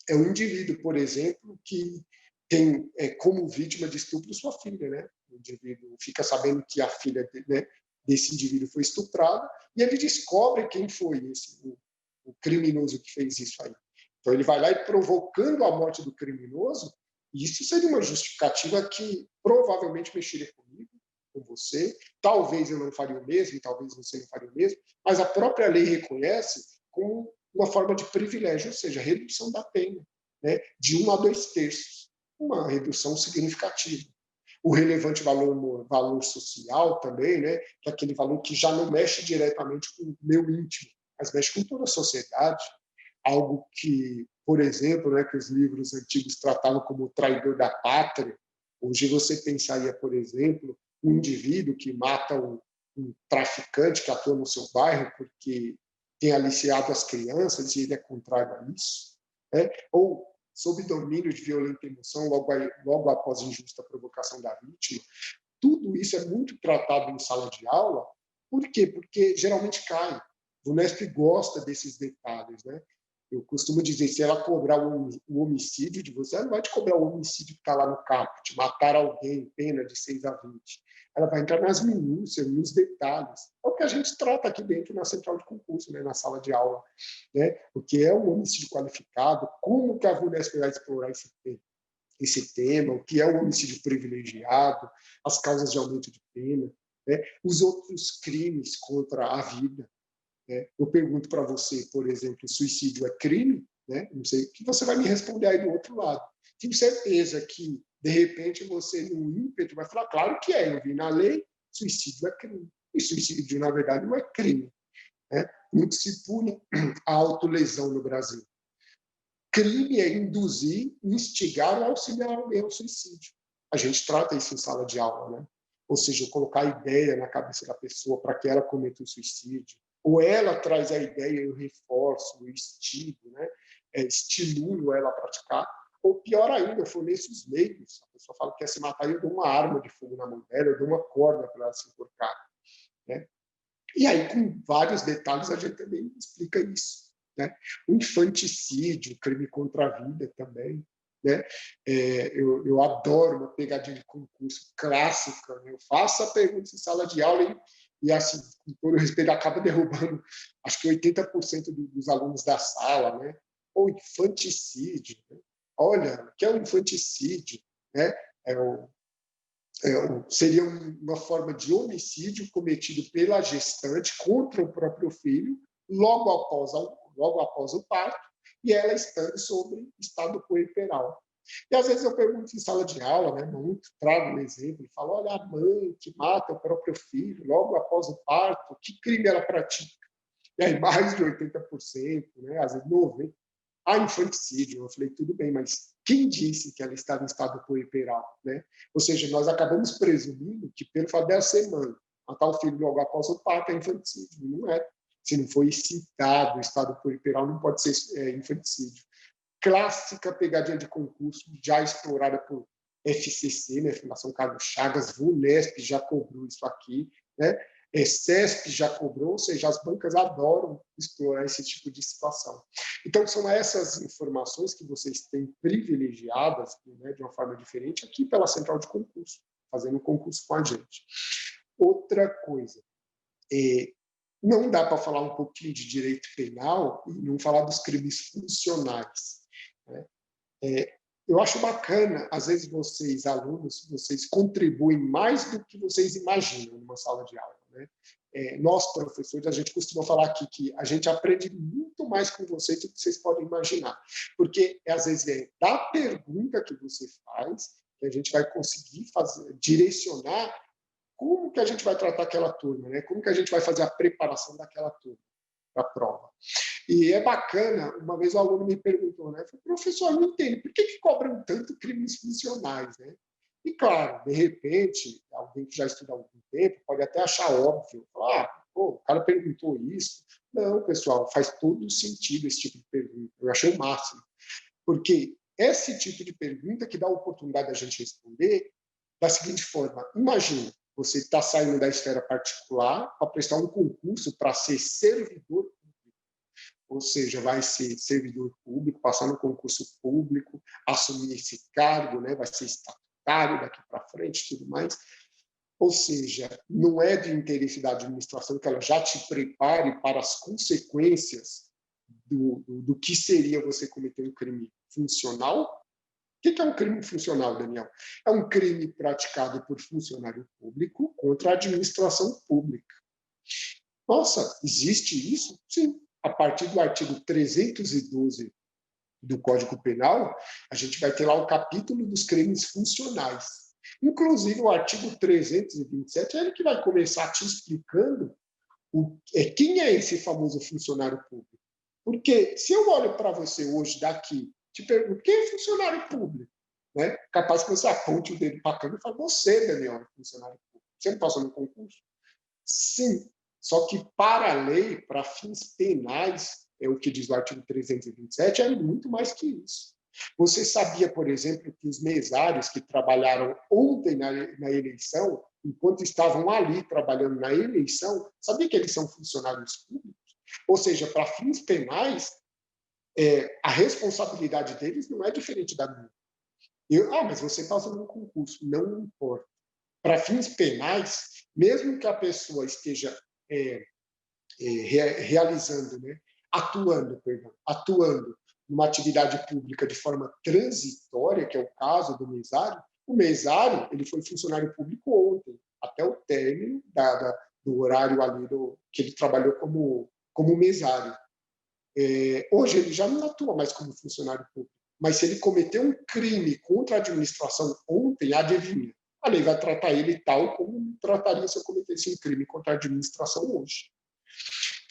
é um indivíduo, por exemplo, que tem como vítima de estupro sua filha, né? O indivíduo fica sabendo que a filha, né, desse indivíduo foi estuprada e ele descobre quem foi o criminoso que fez isso aí. Então ele vai lá e, provocando a morte do criminoso, isso seria uma justificativa que provavelmente mexeria comigo, com você. Talvez eu não faria o mesmo, talvez você não faria o mesmo, mas a própria lei reconhece como uma forma de privilégio, ou seja, redução da pena, né, de 1 a 2/3, uma redução significativa. O relevante valor social também, né, que é aquele valor que já não mexe diretamente com o meu íntimo, mas mexe com toda a sociedade, algo que, por exemplo, né, que os livros antigos tratavam como traidor da pátria. Hoje você pensaria, por exemplo, um indivíduo que mata um traficante que atua no seu bairro porque tem aliciado as crianças e ele é contrário a isso, né? Ou sob domínio de violenta emoção logo após injusta provocação da vítima. Tudo isso é muito tratado em sala de aula. Por quê? Porque geralmente cai. O VUNESP gosta desses detalhes, né? Eu costumo dizer, se ela cobrar o homicídio de você, ela não vai te cobrar o homicídio que está lá no caput, matar alguém, pena de 6 a 20. Ela vai entrar nas minúcias, nos detalhes. É o que a gente trata aqui dentro na central de concurso, né, na sala de aula. Né? O que é um homicídio qualificado, como que a VUNESP vai explorar esse tema, o que é o homicídio privilegiado, as causas de aumento de pena, né? Os outros crimes contra a vida. Eu pergunto para você, por exemplo, suicídio é crime? Né? Não sei o que você vai me responder aí do outro lado. Tenho certeza que, de repente, você, no ímpeto, vai falar: claro que é, eu vi na lei, suicídio é crime. E suicídio, na verdade, não é crime. Né? Muito se pune a autolesão no Brasil. crime é induzir, instigar ou auxiliar alguém ao suicídio. A gente trata isso em sala de aula, né? Ou seja, colocar a ideia na cabeça da pessoa para que ela cometa o suicídio, ou ela traz a ideia e eu reforço, eu instigo, né? Estimulo ela a praticar, ou pior ainda, eu forneço os meios. A pessoa fala que quer se matar e eu dou uma arma de fogo na mão dela, eu dou uma corda para ela se enforcar, né? E aí, com vários detalhes, a gente também explica isso, né? O infanticídio, crime contra a vida também, né? Eu adoro uma pegadinha de concurso clássica, né? Eu faço a pergunta em sala de aula e assim, com todo respeito, acaba derrubando, acho que 80% dos alunos da sala, né? Ou infanticídio, né? Olha, o que é o infanticídio, né? Seria uma forma de homicídio cometido pela gestante contra o próprio filho, logo após o parto, e ela estando sobre estado puerperal. E às vezes eu pergunto em sala de aula, né, muito, trago um exemplo, e falo, olha, a mãe que mata o próprio filho logo após o parto, que crime ela pratica? E aí mais de 80%, né, às vezes 90%, infanticídio. Eu falei, tudo bem, mas quem disse que ela estava em estado puerperal, né? Ou seja, nós acabamos presumindo que pelo fato dela ser mãe, matar o filho logo após o parto é infanticídio. Não é. Se não foi excitado o estado puerperal, não pode ser infanticídio. Clássica pegadinha de concurso, já explorada por FCC, né? Fundação Carlos Chagas, VUNESP já cobrou isso aqui, né? CESP já cobrou, ou seja, as bancas adoram explorar esse tipo de situação. Então, são essas informações que vocês têm privilegiadas, né, de uma forma diferente, aqui pela Central de Concurso, fazendo concurso com a gente. Outra coisa, não dá para falar um pouquinho de direito penal e não falar dos crimes funcionais, né? Eu acho bacana, às vezes vocês, alunos, vocês contribuem mais do que vocês imaginam numa sala de aula, né? Nós, professores, a gente costuma falar aqui que a gente aprende muito mais com vocês do que vocês podem imaginar, porque às vezes é da pergunta que você faz que a gente vai conseguir direcionar como que a gente vai tratar aquela turma, né? Como que a gente vai fazer a preparação daquela turma para a prova. E é bacana, uma vez o aluno me perguntou, né? Falei, professor, eu não entendo, por que cobram tanto crimes funcionais, né? E claro, de repente, alguém que já estuda há algum tempo pode até achar óbvio, falar, o cara perguntou isso. Não, pessoal, faz todo sentido esse tipo de pergunta. Eu achei o máximo. Porque esse tipo de pergunta que dá a oportunidade da gente responder da seguinte forma, imagina, você está saindo da esfera particular para prestar um concurso para ser servidor público. Ou seja, vai ser servidor público, passar no concurso público, assumir esse cargo, né? Vai ser estatutário daqui para frente, tudo mais. Ou seja, não é de interesse da administração que ela já te prepare para as consequências do que seria você cometer um crime funcional. O que é um crime funcional, Daniel? É um crime praticado por funcionário público contra a administração pública. Nossa, existe isso? Sim. A partir do artigo 312 do Código Penal, a gente vai ter lá o capítulo dos crimes funcionais. Inclusive, o artigo 327 é ele que vai começar te explicando quem é esse famoso funcionário público. Porque se eu olho para você hoje daqui, te pergunto, quem é funcionário público? Né? Capaz que você aponte o dedo para a câmera e fale, você, Daniel, é funcionário público. Você não passou no concurso? Sim. Só que, para a lei, para fins penais, é o que diz o artigo 327, é muito mais que isso. Você sabia, por exemplo, que os mesários que trabalharam ontem na eleição, enquanto estavam ali trabalhando na eleição, sabia que eles são funcionários públicos? Ou seja, para fins penais, a responsabilidade deles não é diferente da minha. Mas você passou no concurso. Não importa. Para fins penais, mesmo que a pessoa esteja realizando, né, atuando numa atividade pública de forma transitória, que é o caso do mesário, o mesário ele foi funcionário público ontem, até o término do horário ali que ele trabalhou como mesário. Hoje ele já não atua mais como funcionário público, mas se ele cometeu um crime contra a administração ontem, adivinha? A lei vai tratar ele tal como trataria se eu cometesse um crime contra a administração hoje.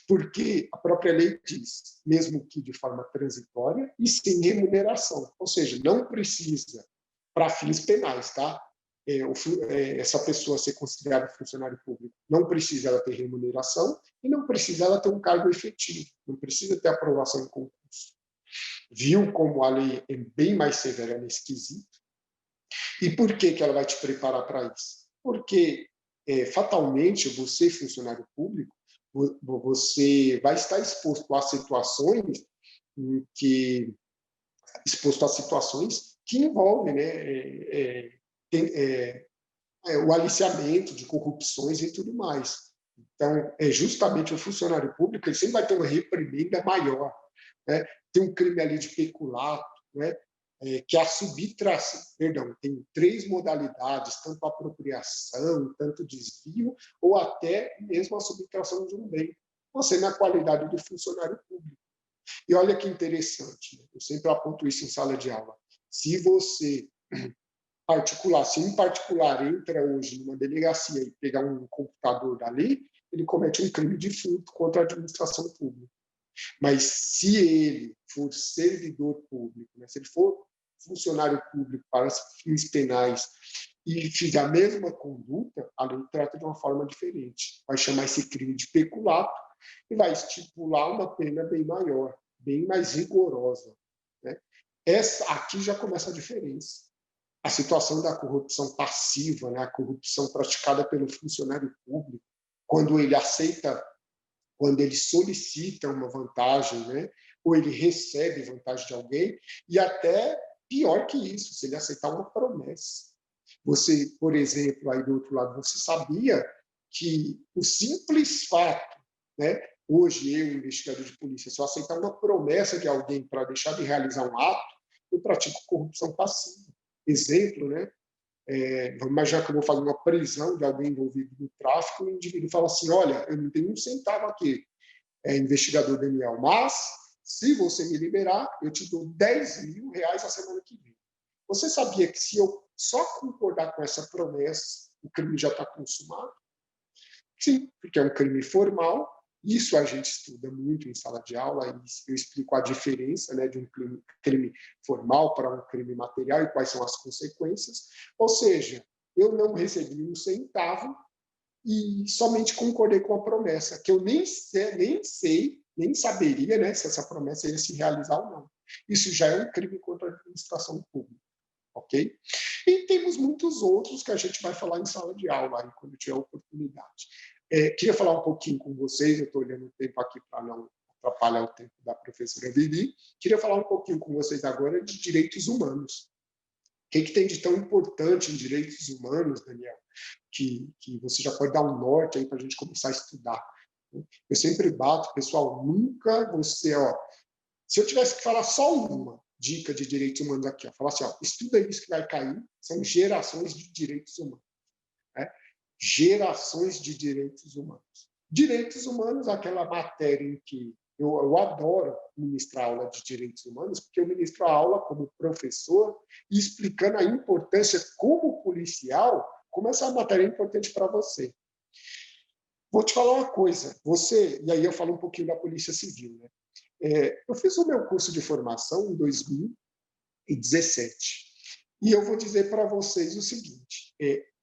porque a própria lei diz, mesmo que de forma transitória e sem remuneração, ou seja, não precisa, para fins penais, tá? Essa pessoa ser considerada funcionário público, não precisa ela ter remuneração e não precisa ela ter um cargo efetivo, não precisa ter aprovação em concurso. Viu como a lei é bem mais severa nesse quesito? E por que ela vai te preparar para isso? Porque, fatalmente, você, funcionário público, você vai estar exposto a situações que envolvem, né, o aliciamento de corrupções e tudo mais. Então, justamente o funcionário público ele sempre vai ter uma reprimenda maior, né? Tem um crime ali de peculato, né? Que é a subtração, perdão, tem 3 modalidades, tanto a apropriação, tanto desvio, ou até mesmo a subtração de um bem. Você, na qualidade de funcionário público. E olha que interessante, né? Eu sempre aponto isso em sala de aula. Se você particular, se um particular entra hoje numa delegacia e pegar um computador dali, ele comete um crime de furto contra a administração pública. Mas se ele for servidor público, né, se ele for funcionário público para fins penais e fizer a mesma conduta, a lei trata de uma forma diferente. Vai chamar esse crime de peculato e vai estipular uma pena bem maior, bem mais rigorosa, né? Essa aqui já começa a diferença. A situação da corrupção passiva, né, a corrupção praticada pelo funcionário público, quando ele aceita, quando ele solicita uma vantagem, né, ou ele recebe vantagem de alguém, e até pior que isso, se ele aceitar uma promessa. Você, por exemplo, aí do outro lado, você sabia que o simples fato, né, hoje eu, investigador de polícia, se eu aceitar uma promessa de alguém para deixar de realizar um ato, eu pratico corrupção passiva. Exemplo, né? Vamos imaginar que eu vou fazer uma prisão de alguém envolvido no tráfico e o indivíduo fala assim, olha, eu não tenho um centavo aqui, investigador Daniel, mas se você me liberar, eu te dou 10 mil reais a semana que vem. Você sabia que se eu só concordar com essa promessa, o crime já está consumado? Sim, porque é um crime formal. Isso a gente estuda muito em sala de aula, e eu explico a diferença, né, de um crime formal para um crime material e quais são as consequências. Ou seja, eu não recebi um centavo e somente concordei com a promessa, que eu nem sei, nem saberia, né, se essa promessa ia se realizar ou não. Isso já é um crime contra a administração pública, ok? E temos muitos outros que a gente vai falar em sala de aula, aí, quando tiver oportunidade. Queria falar um pouquinho com vocês, eu estou olhando o tempo aqui para não atrapalhar o tempo da professora Vivi. Queria falar um pouquinho com vocês agora de direitos humanos. O que tem de tão importante em direitos humanos, Daniel, que você já pode dar um norte aí para a gente começar a estudar? Eu sempre bato, pessoal, nunca você, se eu tivesse que falar só uma dica de direitos humanos aqui, falar assim, estuda isso que vai cair, são gerações de direitos humanos. Né? Gerações de direitos humanos. Direitos humanos, aquela matéria em que eu adoro ministrar aula de direitos humanos, porque eu ministro a aula como professor e explicando a importância como policial, como essa matéria é importante para você. Vou te falar uma coisa, e aí eu falo um pouquinho da Polícia Civil, né? Eu fiz o meu curso de formação em 2017 e eu vou dizer para vocês o seguinte,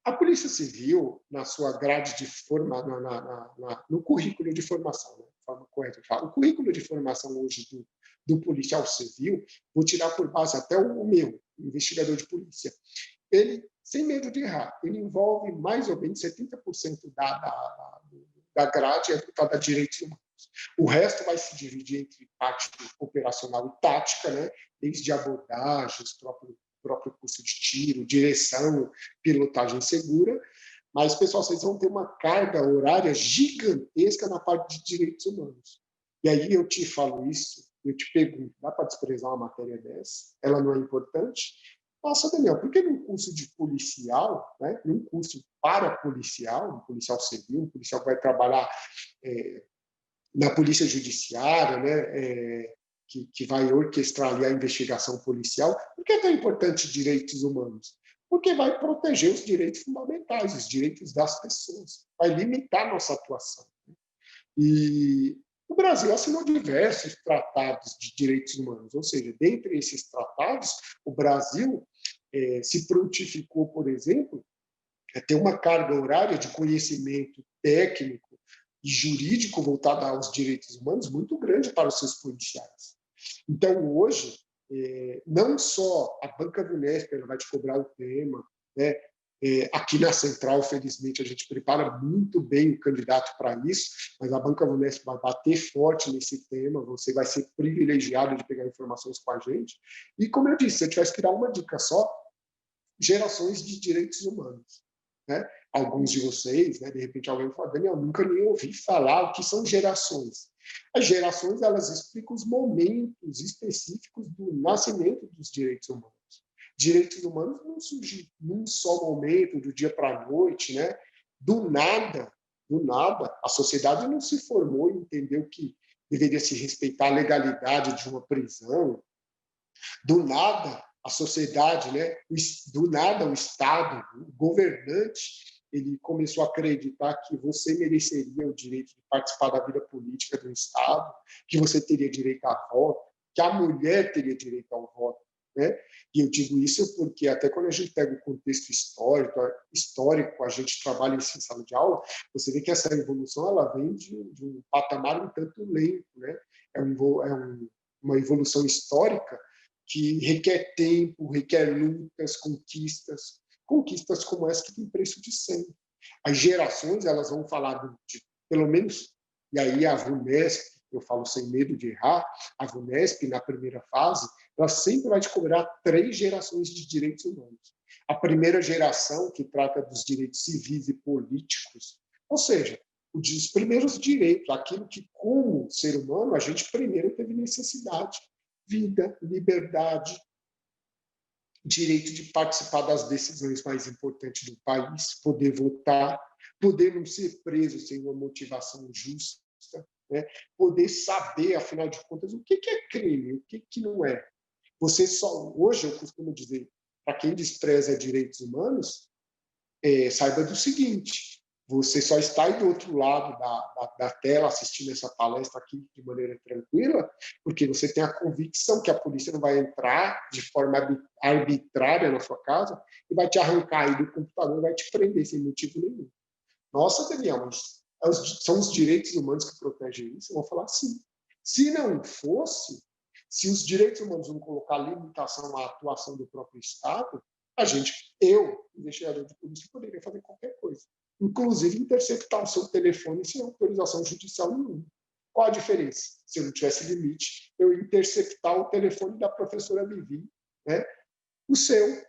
a Polícia Civil, na sua grade de formação, no currículo de formação, né, de forma correta, o currículo de formação hoje do policial civil, vou tirar por base até o meu, investigador de polícia, ele, sem medo de errar, ele envolve mais ou menos 70% da grade voltada a direitos humanos. O resto vai se dividir entre parte operacional e tática, né, desde abordagens, próprio curso de tiro, direção, pilotagem segura, mas, pessoal, vocês vão ter uma carga horária gigantesca na parte de direitos humanos. E aí eu te falo isso, eu te pergunto, dá para desprezar uma matéria dessa? Ela não é importante? Nossa, Daniel, por que num curso de policial, né, num curso para policial, um policial civil, um policial que vai trabalhar na polícia judiciária, né, que vai orquestrar ali a investigação policial, por que é tão importante direitos humanos? Porque vai proteger os direitos fundamentais, os direitos das pessoas, vai limitar a nossa atuação. E O Brasil assinou diversos tratados de direitos humanos, ou seja, dentre esses tratados, o Brasil se prontificou, por exemplo, a ter uma carga horária de conhecimento técnico e jurídico voltada aos direitos humanos muito grande para os seus policiais. Então, hoje, não só a Banca Vunesp ela vai te cobrar o tema, né? Aqui na Central, felizmente, a gente prepara muito bem o candidato para isso, mas a Banca Vunesp vai bater forte nesse tema, você vai ser privilegiado de pegar informações com a gente. E, como eu disse, se eu tivesse que dar uma dica só, gerações de direitos humanos. Né? Alguns de vocês, né, de repente alguém fala, Daniel, nunca nem ouvi falar o que são gerações. As gerações, elas explicam os momentos específicos do nascimento dos direitos humanos. Direitos humanos não surgem num só momento, do dia para a noite, né? Do nada, a sociedade não se formou e entendeu que deveria se respeitar a legalidade de uma prisão. Do nada, a sociedade, né? Do nada, o Estado, o governante, ele começou a acreditar que você mereceria o direito de participar da vida política do Estado, que você teria direito a voto, que a mulher teria direito ao voto. Né? E eu digo isso porque até quando a gente pega o contexto histórico, a gente trabalha em sala de aula, você vê que essa evolução ela vem de um patamar um tanto lento. Né? Uma evolução histórica que requer tempo, requer lutas, conquistas como essa que tem preço de sangue. As gerações elas vão falar de pelo menos, e aí a VUNESP, eu falo sem medo de errar, a VUNESP, na primeira fase, ela sempre vai te cobrar 3 gerações de direitos humanos. A primeira geração, que trata dos direitos civis e políticos, ou seja, os primeiros direitos, aquilo que, como ser humano, a gente primeiro teve necessidade. Vida, liberdade, direito de participar das decisões mais importantes do país, poder votar, poder não ser preso sem uma motivação justa, né? Poder saber, afinal de contas, o que é crime, o que não é. Hoje eu costumo dizer, para quem despreza direitos humanos, saiba do seguinte: você só está aí do outro lado da tela assistindo essa palestra aqui de maneira tranquila, porque você tem a convicção que a polícia não vai entrar de forma arbitrária na sua casa e vai te arrancar aí do computador e vai te prender sem motivo nenhum. Nossa, Daniel, mas são os direitos humanos que protegem isso? Eu vou falar sim. Se não fosse, se os direitos humanos não colocar limitação à atuação do próprio Estado, investigador de polícia, poderia fazer qualquer coisa. Inclusive interceptar o seu telefone sem autorização judicial nenhuma. Qual a diferença? Se eu não tivesse limite, eu interceptar o telefone da professora Vivi, né? O seu,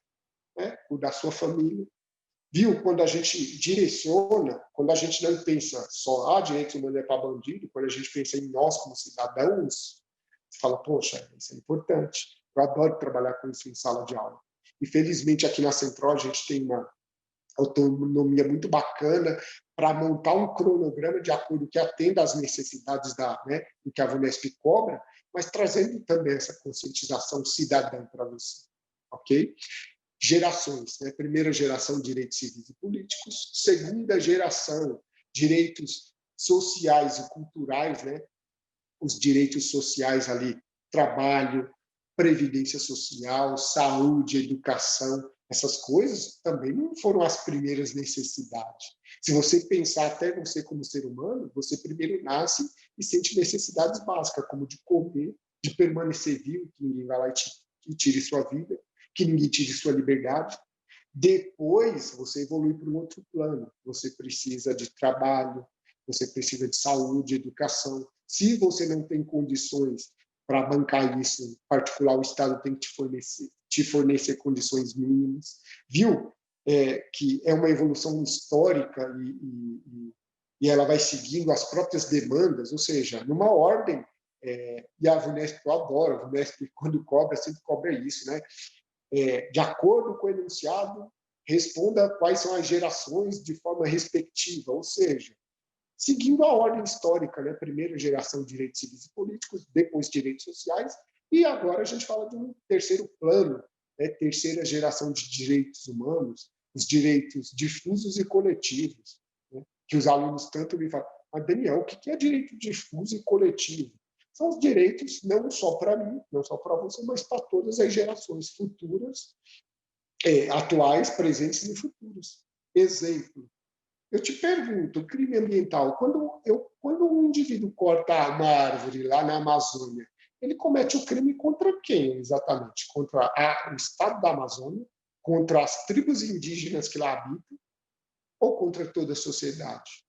né? O da sua família. Viu? Quando a gente direciona, quando a gente não pensa só, direitos humanos é para bandido, quando a gente pensa em nós como cidadãos, você fala, poxa, isso é importante. Eu adoro trabalhar com isso em sala de aula. E, felizmente, aqui na Central, a gente tem uma autonomia muito bacana para montar um cronograma de acordo que atenda às necessidades do que a VUNESP cobra, mas trazendo também essa conscientização cidadã para você. Ok? Gerações. Né? Primeira geração, direitos civis e políticos. Segunda geração, direitos sociais e culturais, né? Os direitos sociais ali, trabalho, previdência social, saúde, educação, essas coisas também não foram as primeiras necessidades. Se você pensar até você como ser humano, você primeiro nasce e sente necessidades básicas, como de comer, de permanecer vivo, que ninguém vai lá e tire sua vida, que ninguém tire sua liberdade. Depois, você evolui para um outro plano. Você precisa de trabalho, você precisa de saúde, educação. Se você não tem condições para bancar isso, em particular, o Estado tem que te fornecer condições mínimas. Viu? Que é uma evolução histórica e ela vai seguindo as próprias demandas, ou seja, numa ordem, e a VUNESP, eu adoro, a VUNESP, quando cobra, sempre cobra isso, né? De acordo com o enunciado, responda quais são as gerações de forma respectiva, ou seja, seguindo a ordem histórica, né? Primeiro geração de direitos civis e políticos, depois direitos sociais, e agora a gente fala de um terceiro plano, né? Terceira geração de direitos humanos, os direitos difusos e coletivos, né? Que os alunos tanto me falam, Mas, Daniel, o que é direito difuso e coletivo? São os direitos não só para mim, não só para você, mas para todas as gerações futuras, atuais, presentes e futuras. Exemplo, eu te pergunto, crime ambiental, quando um indivíduo corta uma árvore lá na Amazônia, ele comete o crime contra quem, exatamente? Contra o Estado da Amazônia, contra as tribos indígenas que lá habitam, ou contra toda a sociedade?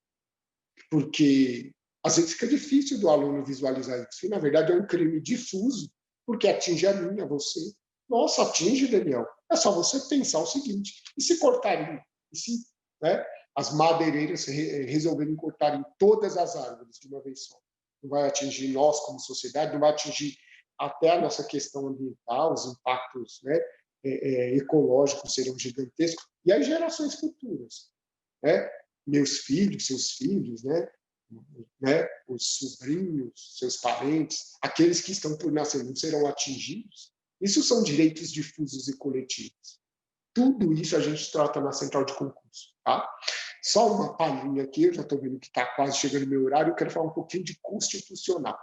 Porque às vezes fica difícil do aluno visualizar isso. E, na verdade, é um crime difuso, porque atinge a mim, a você. Nossa, atinge, Daniel. É só você pensar o seguinte: e se cortarem? E se, né, as madeireiras resolverem cortarem todas as árvores de uma vez só? Não vai atingir nós como sociedade, não vai atingir até a nossa questão ambiental, os impactos, né, ecológicos serão gigantescos, e as gerações futuras, né? Meus filhos, seus filhos, né? Os sobrinhos, seus parentes, aqueles que estão por nascer não serão atingidos. Isso são direitos difusos e coletivos. Tudo isso a gente trata na central de concurso. Tá? Só uma palhinha aqui, eu já estou vendo que está quase chegando o meu horário, eu quero falar um pouquinho de constitucional.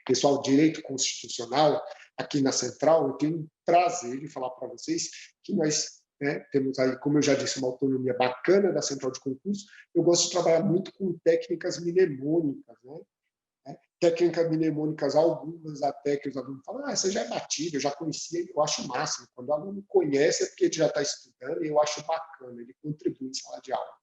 Pessoal, direito constitucional, aqui na central, eu tenho um prazer de falar para vocês que nós, né, temos aí, como eu já disse, uma autonomia bacana da central de concurso. Eu gosto de trabalhar muito com técnicas mnemônicas, né? Técnicas mnemônicas, algumas até que os alunos falam, essa já é batida, eu já conhecia, eu acho o máximo. Quando o aluno conhece é porque ele já está estudando, e eu acho bacana, ele contribui em sala de aula.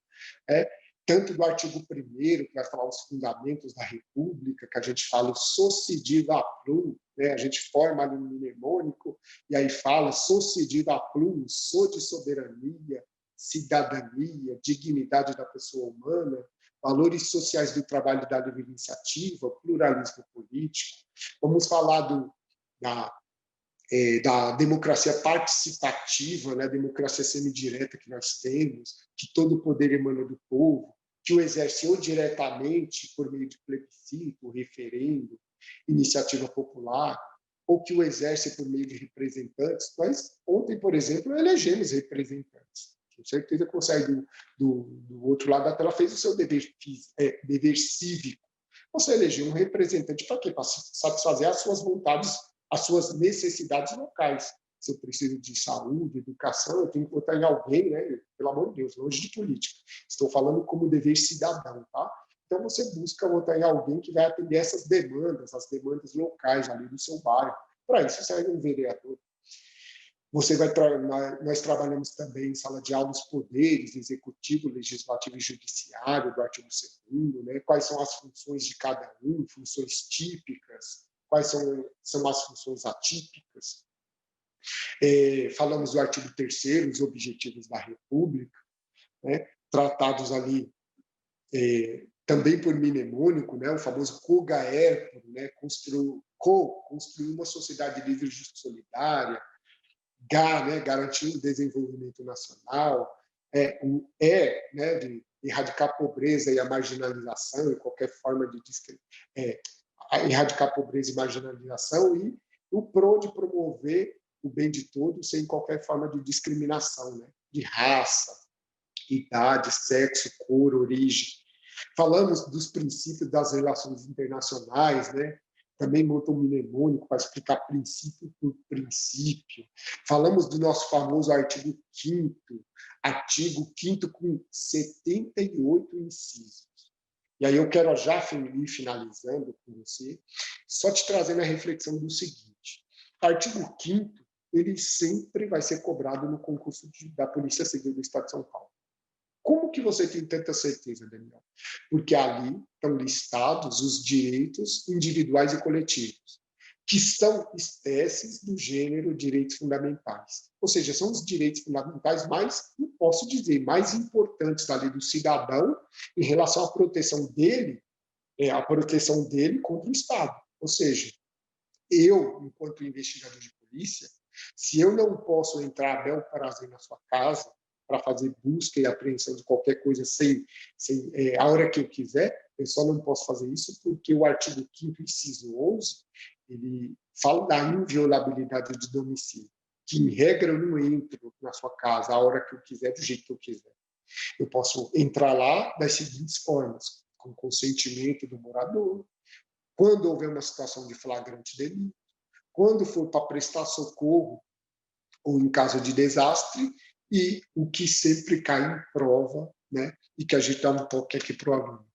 Tanto do artigo 1º, que vai falar os fundamentos da República, que a gente fala o sociediva plum, né? A gente forma ali um mnemônico, e aí fala sociediva plum, sou de soberania, cidadania, dignidade da pessoa humana, valores sociais do trabalho e da livre iniciativa, pluralismo político. Vamos falar da democracia participativa, né, democracia semidireta que nós temos, que todo o poder emana do povo, que o exerce ou diretamente por meio de plebiscito, referendo, iniciativa popular, ou que o exerce por meio de representantes. Nós, ontem, por exemplo, elegemos representantes. Com certeza que você do outro lado da tela fez o seu dever cívico. Você elegeu um representante para quê? Para satisfazer as suas vontades, as suas necessidades locais. Se eu preciso de saúde, educação, eu tenho que votar em alguém, né? Pelo amor de Deus, longe de política. Estou falando como dever cidadão, tá? Então, você busca votar em alguém que vai atender essas demandas, as demandas locais ali do seu bairro. Para isso, serve um vereador. Nós trabalhamos também em sala de aula os poderes executivo, legislativo e judiciário do artigo 2º, né? Quais são as funções de cada um, funções típicas, quais são as funções atípicas. Falamos do artigo 3º, os objetivos da República, né? Tratados ali também por mnemônico, né? O famoso COGAERPO, né? Construir uma sociedade livre, justa e solidária, né, garantir o desenvolvimento nacional, o né, de erradicar a pobreza e a marginalização, e qualquer forma de erradicar a pobreza e marginalização, e o PRO de promover o bem de todos sem qualquer forma de discriminação, né, de raça, idade, sexo, cor, origem. Falamos dos princípios das relações internacionais, né? Também monta um mnemônico para explicar princípio por princípio. Falamos do nosso famoso artigo 5º com 78 incisos. E aí eu quero já ir finalizando com você, só te trazendo a reflexão do seguinte: o artigo 5º, ele sempre vai ser cobrado no concurso da Polícia Civil do Estado de São Paulo. Como que você tem tanta certeza, Daniel? Porque ali estão listados os direitos individuais e coletivos, que são espécies do gênero direitos fundamentais. Ou seja, são os direitos fundamentais mais, não posso dizer, mais importantes da lei do cidadão em relação à proteção dele, contra o Estado. Ou seja, eu, enquanto investigador de polícia, se eu não posso entrar a bel prazer na sua casa para fazer busca e apreensão de qualquer coisa a hora que eu quiser, eu só não posso fazer isso porque o artigo 5º, inciso 11, ele fala da inviolabilidade de domicílio, que, em regra, eu não entro na sua casa a hora que eu quiser, do jeito que eu quiser. Eu posso entrar lá das seguintes formas: com consentimento do morador, quando houver uma situação de flagrante delito, quando for para prestar socorro ou em caso de desastre, e o que sempre cai em prova, né? E que a gente dá um toque aqui para o aluno: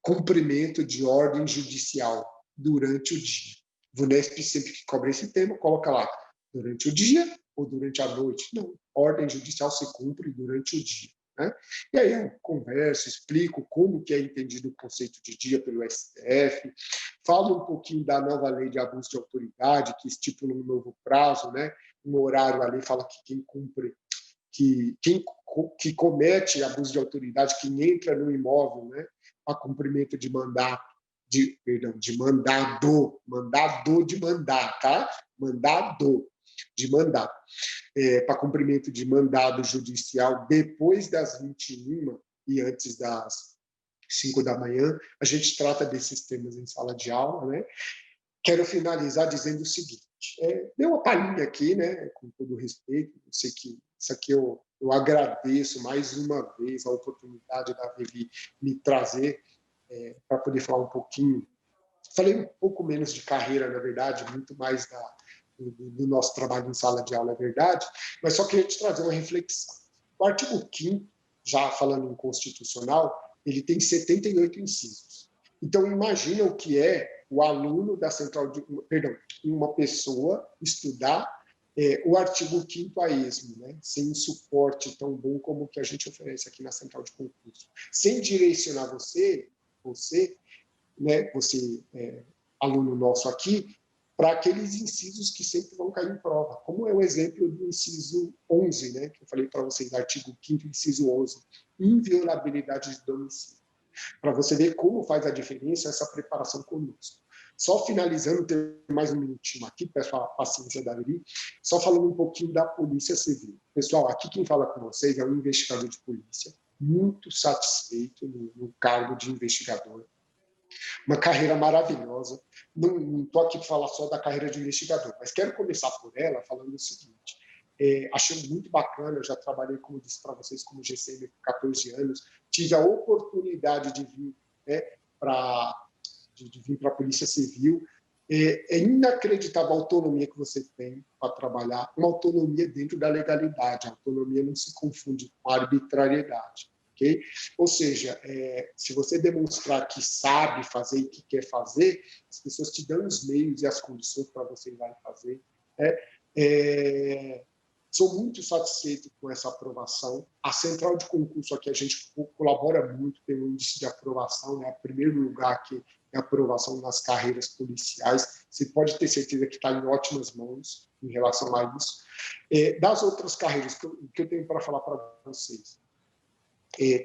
cumprimento de ordem judicial durante o dia. VUNESP, sempre que cobra esse tema, coloca lá, durante o dia ou durante a noite. Não, ordem judicial se cumpre durante o dia. Né? E aí eu converso, explico como que é entendido o conceito de dia pelo STF, falo um pouquinho da nova lei de abuso de autoridade, que estipula um novo prazo, né? Um horário ali, fala que quem cumpre, que comete abuso de autoridade, quem entra no imóvel, né, a cumprimento de mandato, de mandado de mandar, tá? Mandado de mandar, para cumprimento de mandado judicial depois das 21 e antes das 5 da manhã. A gente trata desses temas em sala de aula, né? Quero finalizar dizendo o seguinte: deu uma palhinha aqui, né? Com todo o respeito, eu sei que isso aqui eu agradeço mais uma vez a oportunidade da Vivi me trazer para poder falar um pouquinho. Falei um pouco menos de carreira, na verdade, muito mais do nosso trabalho em sala de aula, é verdade, mas só queria te trazer uma reflexão. O artigo 5º, já falando em constitucional, ele tem 78 incisos. Então, imagina o que é o aluno da central de... Perdão, uma pessoa estudar o artigo 5º a esmo, né? Sem um suporte tão bom como o que a gente oferece aqui na central de concurso. Sem direcionar você né, aluno nosso aqui, para aqueles incisos que sempre vão cair em prova, como é o exemplo do inciso 11, né, que eu falei para vocês, artigo 5º, inciso 11, inviolabilidade de domicílio, para você ver como faz a diferença essa preparação conosco. Só finalizando, tem mais um minutinho aqui, peço a paciência da Viri, só falando um pouquinho da Polícia Civil. Pessoal, aqui quem fala com vocês é um investigador de polícia, muito satisfeito no cargo de investigador, uma carreira maravilhosa. Não estou aqui para falar só da carreira de investigador, mas quero começar por ela falando o seguinte: achei muito bacana, eu já trabalhei, como disse para vocês, como GCM por 14 anos, tive a oportunidade de vir, né, para a Polícia Civil. É inacreditável a autonomia que você tem para trabalhar, uma autonomia dentro da legalidade, a autonomia não se confunde com a arbitrariedade. Okay? Ou seja, se você demonstrar que sabe fazer e que quer fazer, as pessoas te dão os meios e as condições para você ir lá e fazer. Sou muito satisfeito com essa aprovação. A central de concurso aqui, a gente colabora muito, tem um índice de aprovação, né? O primeiro lugar aqui é a aprovação nas carreiras policiais. Você pode ter certeza que está em ótimas mãos em relação a isso. Das outras carreiras, que eu tenho para falar para vocês,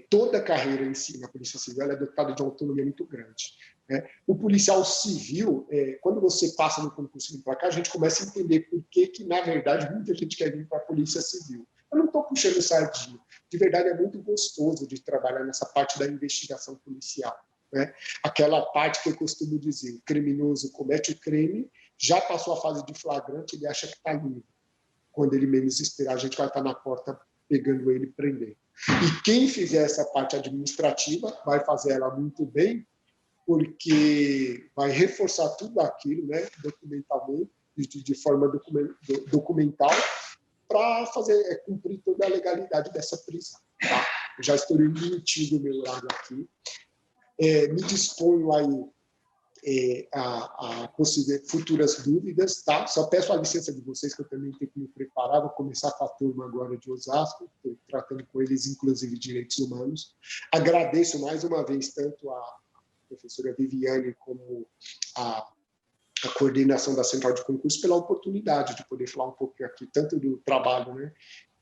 toda a carreira em si na Polícia Civil é dotada de uma autonomia muito grande. Né? O policial civil, quando você passa no concurso para cá, a gente começa a entender por que, na verdade, muita gente quer vir para a Polícia Civil. Eu não estou puxando sardinha. De verdade, é muito gostoso de trabalhar nessa parte da investigação policial. Né? Aquela parte que eu costumo dizer: o criminoso comete o crime, já passou a fase de flagrante, ele acha que está livre. Quando ele menos esperar, a gente vai estar na porta pegando ele e prendendo. E quem fizer essa parte administrativa vai fazer ela muito bem, porque vai reforçar tudo aquilo, né, documentalmente, de forma documental, para fazer cumprir toda a legalidade dessa prisão. Tá? Eu já estou limitindo o meu horário aqui. Me disponho aí a possíveis futuras dúvidas, tá? Só peço a licença de vocês, que eu também tenho que me preparar. Vou começar com a turma agora de Osasco, estou tratando com eles, inclusive, direitos humanos. Agradeço mais uma vez tanto a professora Viviane como a coordenação da Central de Concurso pela oportunidade de poder falar um pouco aqui, tanto do trabalho, né,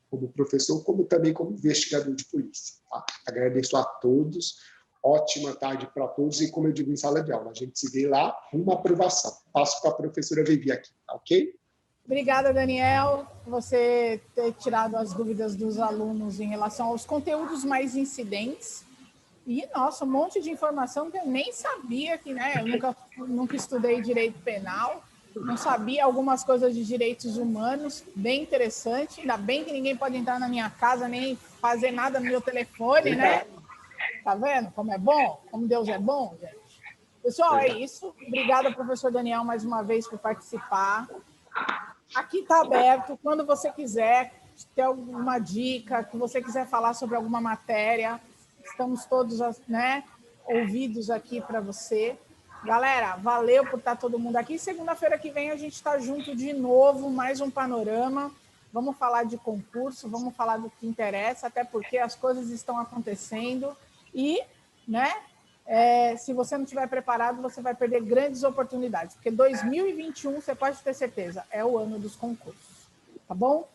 como professor, como também como investigador de polícia. Tá? Agradeço a todos. Ótima tarde para todos e, como eu digo em sala de aula, a gente se vê lá, uma aprovação. Passo para a professora Vivi aqui, tá ok? Obrigada, Daniel, por você ter tirado as dúvidas dos alunos em relação aos conteúdos mais incidentes. E, nossa, um monte de informação que eu nem sabia, que, né, eu nunca estudei direito penal, não sabia algumas coisas de direitos humanos, bem interessante. Ainda bem que ninguém pode entrar na minha casa nem fazer nada no meu telefone, né? Tá vendo como é bom? Como Deus é bom, gente? Pessoal, é isso. Obrigada, professor Daniel, mais uma vez por participar. Aqui está aberto. Quando você quiser ter alguma dica, que você quiser falar sobre alguma matéria, estamos todos, né, ouvidos aqui para você. Galera, valeu por estar todo mundo aqui. Segunda-feira que vem a gente está junto de novo, mais um panorama. Vamos falar de concurso, vamos falar do que interessa, até porque as coisas estão acontecendo e, né, se você não estiver preparado, você vai perder grandes oportunidades, porque 2021, você pode ter certeza, é o ano dos concursos. Tá bom?